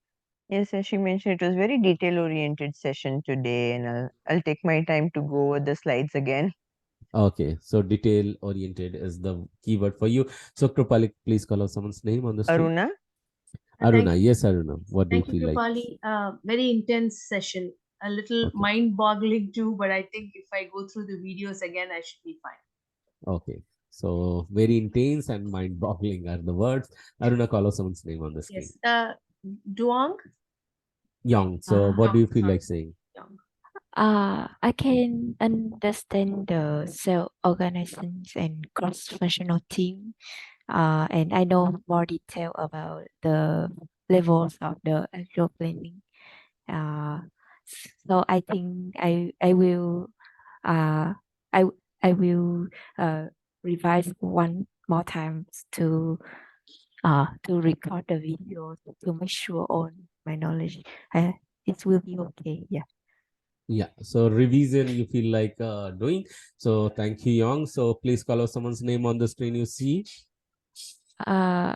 Yes, as she mentioned, it was very detail-oriented session today, and I'll take my time to go over the slides again. Okay, so detail oriented is the keyword for you. So, Krupali, please call out someone's name on the screen. Aruna? Aruna, yes, Aruna. What do you Thank you, feel like? Krupali. Very intense session. A little Okay. mind-boggling too, but I think if I go through the videos again, I should be fine. Okay, so very intense and mind-boggling are the words. Aruna, call out someone's name on the screen. Yes. Duong? Young. So, what do you feel like saying? I can understand the self-organizations and cross-functional team. And I know more detail about the levels of the actual planning. So I think I will uh, I will revise one more time to record the video to make sure on my knowledge. It will be okay. Yeah. Yeah. So revision you feel like doing. So thank you, Young. So please call out someone's name on the screen you see. Uh,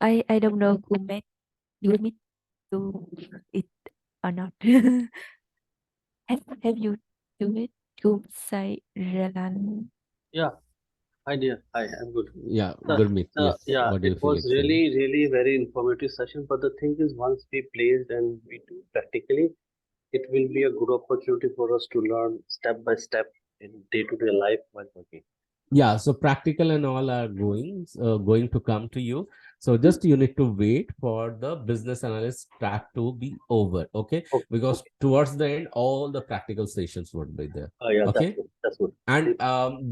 I don't know who made you want me to it or not. Have you do it? To say Relan. Yeah, hi dear. Hi, I'm good. Yeah, Gurmeet. Yes. Yeah, What do you it feel was like saying? really very informative session. But the thing is, once we placed and we do practically, it will be a good opportunity for us to learn step by step in day-to-day life while working. Yeah, so practical and all are going to come to you. So just you need to wait for the business analyst track to be over, okay? Okay, Because towards the end, all the practical sessions would be there. yeah, that's Okay. good. That's good. And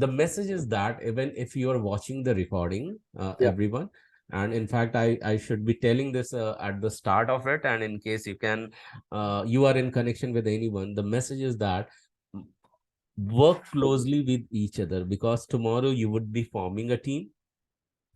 the message is that even if you are watching the recording, Yeah. everyone, and in fact, I should be telling this at the start of it, and in case you are in connection with anyone, the message is that work closely with each other, because tomorrow you would be forming a team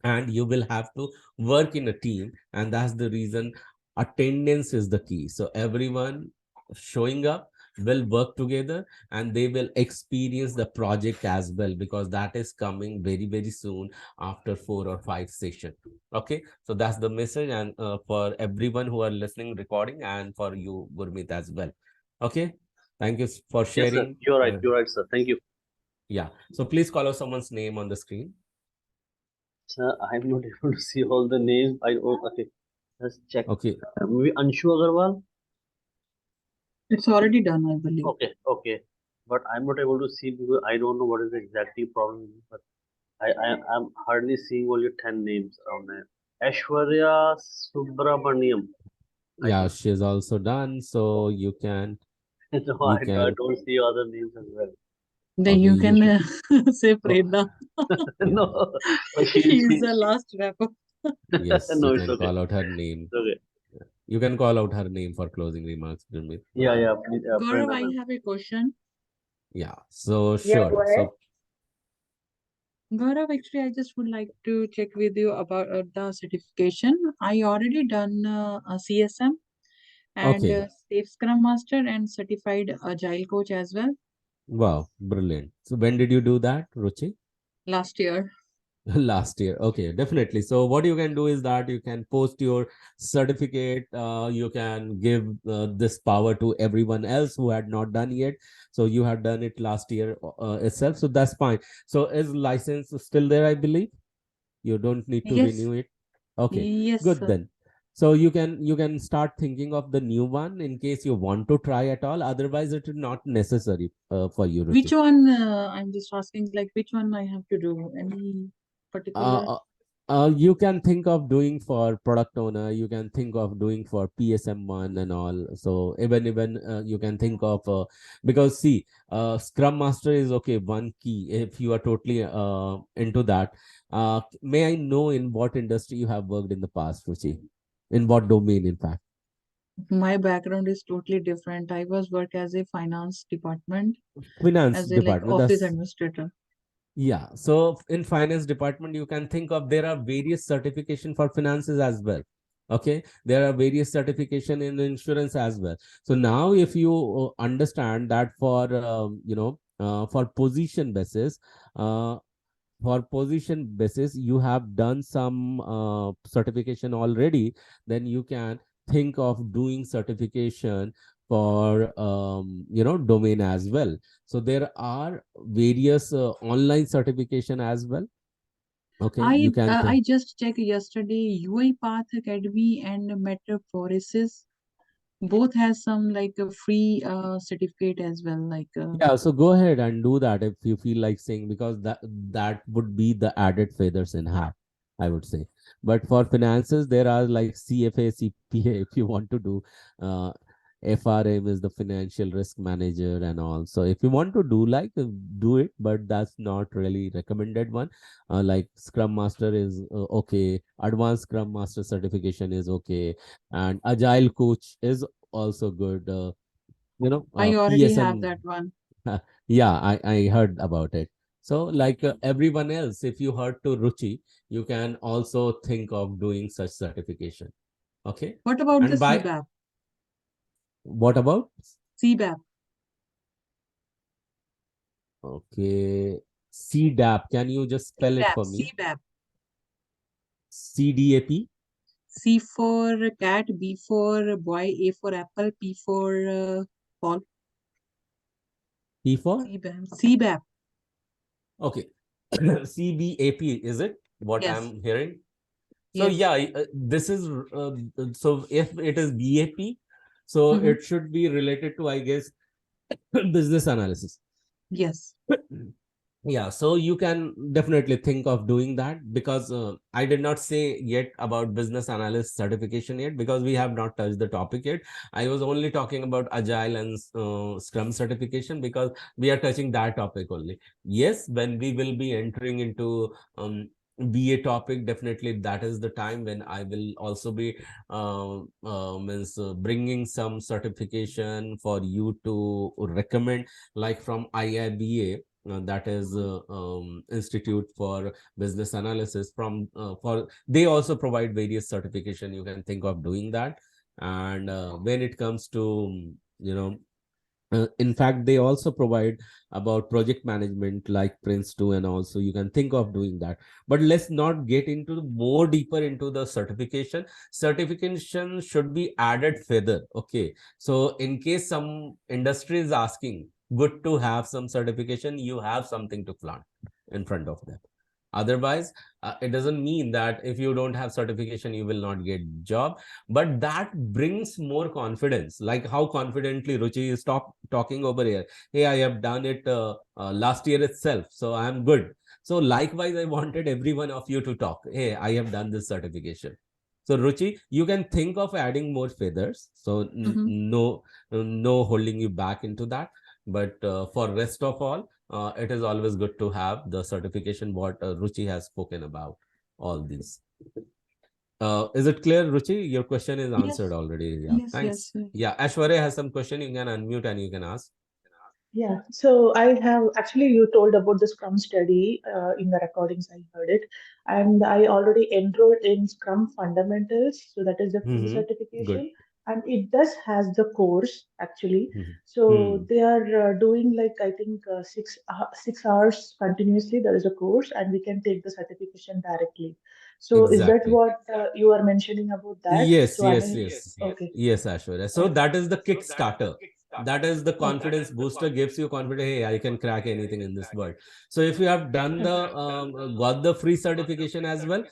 and you will have to work in a team, and that's the reason attendance is the key. So everyone showing up will work together and they will experience the project as well, because that is coming very soon after 4 or 5 sessions. Okay, so that's the message, and for everyone who are listening recording, and for you, Gurmeet, as well. Okay, thank you for sharing. Yes, sir. You're right, sir. Thank you. Yeah, so please call out someone's name on the screen. Sir, I'm not able to see all the names. Okay, let's check. Okay. Maybe Anshu Agarwal. It's already done, I believe. Okay. But I'm not able to see because I don't know what is the exactly problem. But I'm hardly seeing only 10 names around there. Aishwarya Subramaniam. Yeah, she's also done. So you can. No, you I can. don't see other names as well. Then Okay, you you can say Prerna. No, but She's the last rapper. Yes, No, you it's can okay. call out her name. It's okay. You can call out her name for closing remarks, Gurmeet. Yeah, please. Gaurav, Prerna, I ma'am. have a question. Yeah, so Yeah, sure. go ahead. So Gaurav, actually, I just would like to check with you about the certification. I already done a CSM and okay. Safe Scrum Master and certified Agile Coach as well Wow, brilliant. So when did you do that, Ruchi? last year. Last year. Okay, definitely. So what you can do is that you can post your certificate. You can give this power to everyone else who had not done yet. So you had done it last year itself. So that's fine. So is license still there, I believe? You don't need to Yes. renew it. Okay, Yes, good sir. then. So you can start thinking of the new one in case you want to try at all. Otherwise, it is not necessary for you, Ruchi. Which one? I'm just asking, like, which one I have to do? Any particular? You can think of doing for product owner, you can think of doing for PSM1 and all. So even you can think of because see, Scrum Master is okay, one key if you are totally into that. May I know in what industry you have worked in the past, Ruchi? In what domain, in fact? My background is totally different. I was work as a finance department, Finance as a like department. office That's administrator. Yeah, so in finance department, you can think of there are various certification for finances as well. Okay, there are various certification in insurance as well. So now, if you understand that uh, for position basis, you have done some certification already, then you can think of doing certification for domain as well. So there are various online certification as well. Okay, you can I just checked yesterday. UiPath Academy and Metropolis both has some like a free certificate as well. Like yeah, so go ahead and do that if you feel like saying, because that would be the added feathers in hat, I would say. But for finances, there are like CFA, CPA if you want to do. FRM is the financial risk manager and all. So if you want to do it, but that's not really recommended one. Like Scrum Master is okay, Advanced Scrum Master certification is okay, and Agile Coach is also good. I already have PSM that one. Yeah, I heard about it. So like everyone else, if you heard to Ruchi, you can also think of doing such certification. Okay. What about the And by CBAP? what about? CBAP. Okay. CDAP. Can you just spell it for me? CBAP. CDAP? C for cat, B for boy, A for apple, P for Paul. P for? CBAP. CBAP. Okay. CBAP, is it what Yes. I'm hearing? So Yes. yeah, this is so if it is BAP, so Mhm. it should be related to, I guess, business analysis. Yes. Yeah, so you can definitely think of doing that, because I did not say yet about business analyst certification yet, because we have not touched the topic yet. I was only talking about agile and scrum certification, because we are touching that topic only. Yes, when we will be entering into BA topic, definitely that is the time when I will also be bringing some certification for you to recommend, like from IIBA, that is Institute for Business Analysis. From for they also provide various certification. You can think of doing that. And when it comes to in fact, they also provide about project management like Prince 2, and also you can think of doing that. But let's not get into more deeper into the certification. Certification should be added further. Okay. So in case some industry is asking, good to have some certification, you have something to plant in front of them. Otherwise, it doesn't mean that if you don't have certification, you will not get job, but that brings more confidence, like how confidently Ruchi is talking over here. Hey, I have done it last year itself, so I am good. So likewise, I wanted every one of you to talk. Hey, I have done this certification. So Ruchi, you can think of adding more feathers. So no holding you back into that. But for rest of all, it is always good to have the certification what Ruchi has spoken about all these. Is it clear, Ruchi? Your question is answered Yes. already. Yeah, Yes. thanks. Yes. Yeah, Ashwarya has some question. You can unmute and you can ask. Yeah, so I have actually, you told about the Scrum study in the recordings, I heard it, and I already enrolled in Scrum Fundamentals, so that is the free Good. certification, and it does has the course actually. Hmm. So they are doing like I think 6 hours continuously. There is a course, and we can take the certification directly. So is that Exactly. what you are mentioning about that? Yes, So I yes, mean, yes. okay, Yes, Ashwarya. So okay, that is the Kickstarter. That is the okay, confidence booster, gives you confidence. Hey, I can crack anything in this world. So if you have done okay. the got the free certification as well,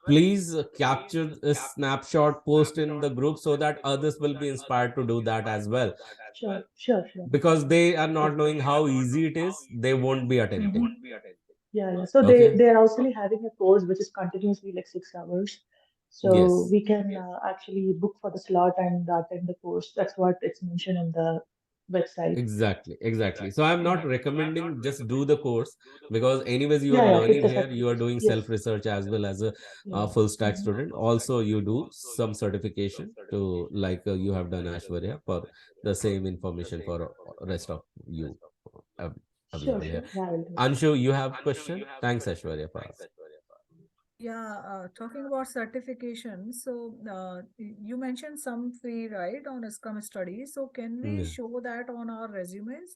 please capture a snapshot, post in the group so that others will be inspired to do that as well. Sure, sure, sure. Because they are Okay. not knowing how easy it is, they won't be attempting. Yeah, yeah. So Okay. they are also having a course which is continuously like 6 hours. So Yes. we can actually book for the slot and attend the course. That's what it's mentioned in the website. Exactly, exactly. So I'm not recommending just do the course, because anyways you are Yeah, yeah. Take learning the here, you are certification. doing Yes. self research as well as a, Yeah. full stack Mhm. student. Also, you do some certification to, like you have done, Ashwarya, for the same information for rest of you Sure, available sure. here. Yeah, I will do that. Anshu, you have question? Thanks, Ashwarya, for asking. Yeah, talking about certification, so you mentioned some fee, right, on Scrum study. So can we Yeah. show that on our resumes?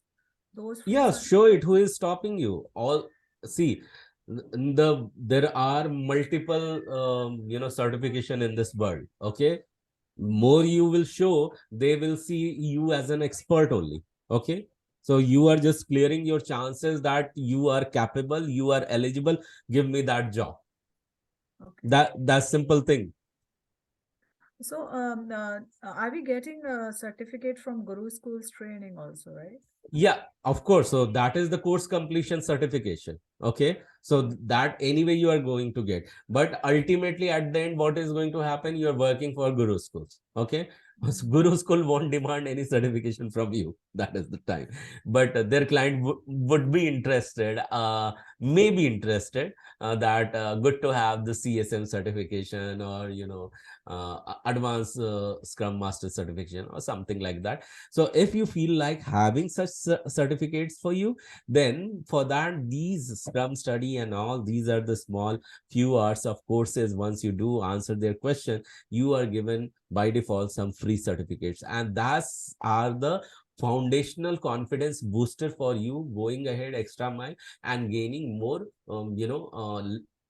Those free Yeah, show it. Who certifications? is stopping you? All see, there are multiple certification in this world. Okay, more you will show, they will see you as an expert only. Okay, so you are just clearing your chances that you are capable, you are eligible. Give me that job. Okay. That's simple thing. So, are we getting a certificate from GuruSchools training also, right? Yeah, of course. So that is the course completion certification. Okay. So that anyway you are going to get. But ultimately at the end, what is going to happen? You are working for Guru Schools. Okay. So Guru School won't demand any certification from you. That is the time. But their client would be interested, may be interested, that good to have the CSM certification, or, advanced Scrum Master certification or something like that. So if you feel like having such certificates for you, then for that, these Scrum study and all, these are the small few hours of courses. Once you do answer their question, you are given by default some free certificates, and that's are the foundational confidence booster for you going ahead extra mile and gaining more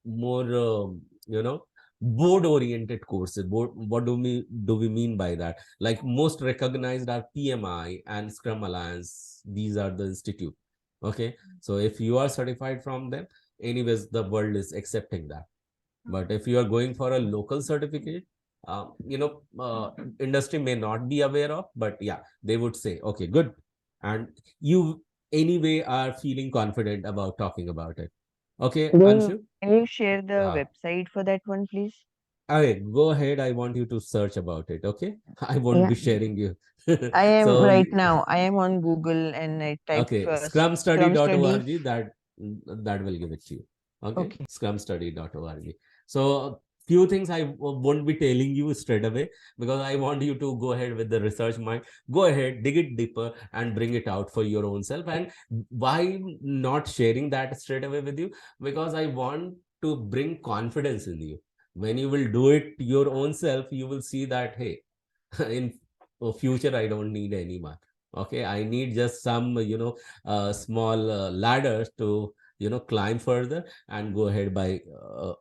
more board oriented courses. What do we mean by that? Like most recognized are PMI and Scrum Alliance. These are the institute. Okay, so if you are certified from them, anyways the world is accepting that. But if you are going for a local certificate, industry may not be aware of, but yeah, they would say, okay, good. And you anyway are feeling confident about talking about it. Okay, Anshu? Can you share the Yeah. website for that one, please? Okay, go ahead. I want you to search about it. Okay, I won't be sharing you. I am So right now. I am on Google and I typed okay, first Scrum scrumstudy.org, study. that will give it to you. Okay, Okay. scrumstudy.org. So few things I won't be telling you straight away, because I want you to go ahead with the research mind. Go ahead, dig it deeper and bring it out for your own self. And why not sharing that straight away with you? Because I want to bring confidence in you. When you will do it your own self, you will see that, hey, in future I don't need anyone. Okay, I need just some small ladders to climb further and go ahead by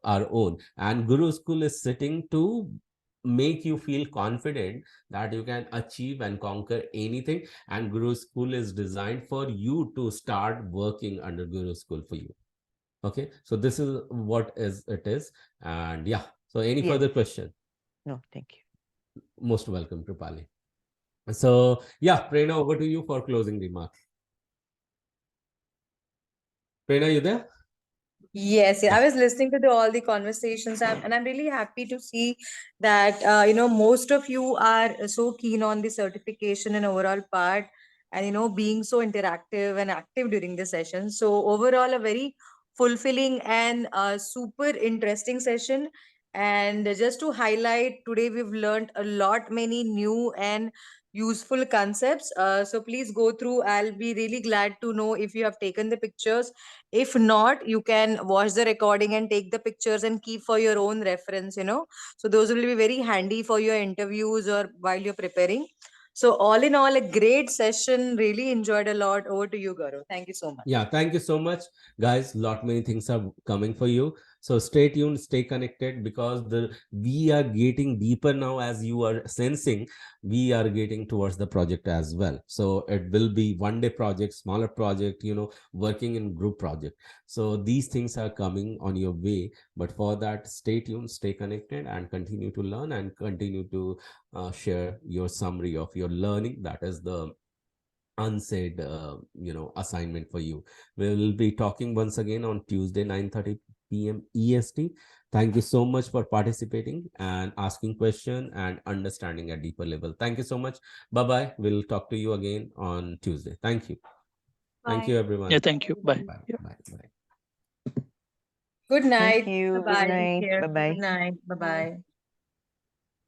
our own. And Guru School is sitting to make you feel confident that you can achieve and conquer anything. And Guru School is designed for you to start working under Guru School for you. Okay, so this is what it is. And yeah, so any further question? No, thank you. Most welcome, Kripali. So yeah, Prerna, over to you for closing remarks. Prerna, you there? Yes, I was listening to all the conversations, and I'm really happy to see that most of you are so keen on the certification and overall part, and being so interactive and active during the session. So overall, a very fulfilling and super interesting session. And just to highlight, today we've learned a lot, many new and useful concepts. So please go through. I'll be really glad to know if you have taken the pictures. If not, you can watch the recording and take the pictures and keep for your own reference. So those will be very handy for your interviews or while you're preparing. So all in all, a great session. Really enjoyed a lot. Over to you, Gaurav. Thank you so much. Yeah, thank you so much, guys. Many things are coming for you. So stay tuned, stay connected, because we are getting deeper now. As you are sensing, we are getting towards the project as well. So it will be one day project, smaller project, working in group project. So these things are coming on your way. But for that, stay tuned, stay connected, and continue to learn and continue to share your summary of your learning. That is the unsaid assignment for you. We will be talking once again on Tuesday 9:30 p.m. EST. Thank you so much for participating and asking question and understanding at deeper level. Thank you so much. Bye we'll talk to you again on Tuesday. Thank you. Thank you, everyone. Yeah, thank you. Bye. Good night. Thank you. Bye-bye. Good night. Take care. Bye-bye. Good night. Bye-bye.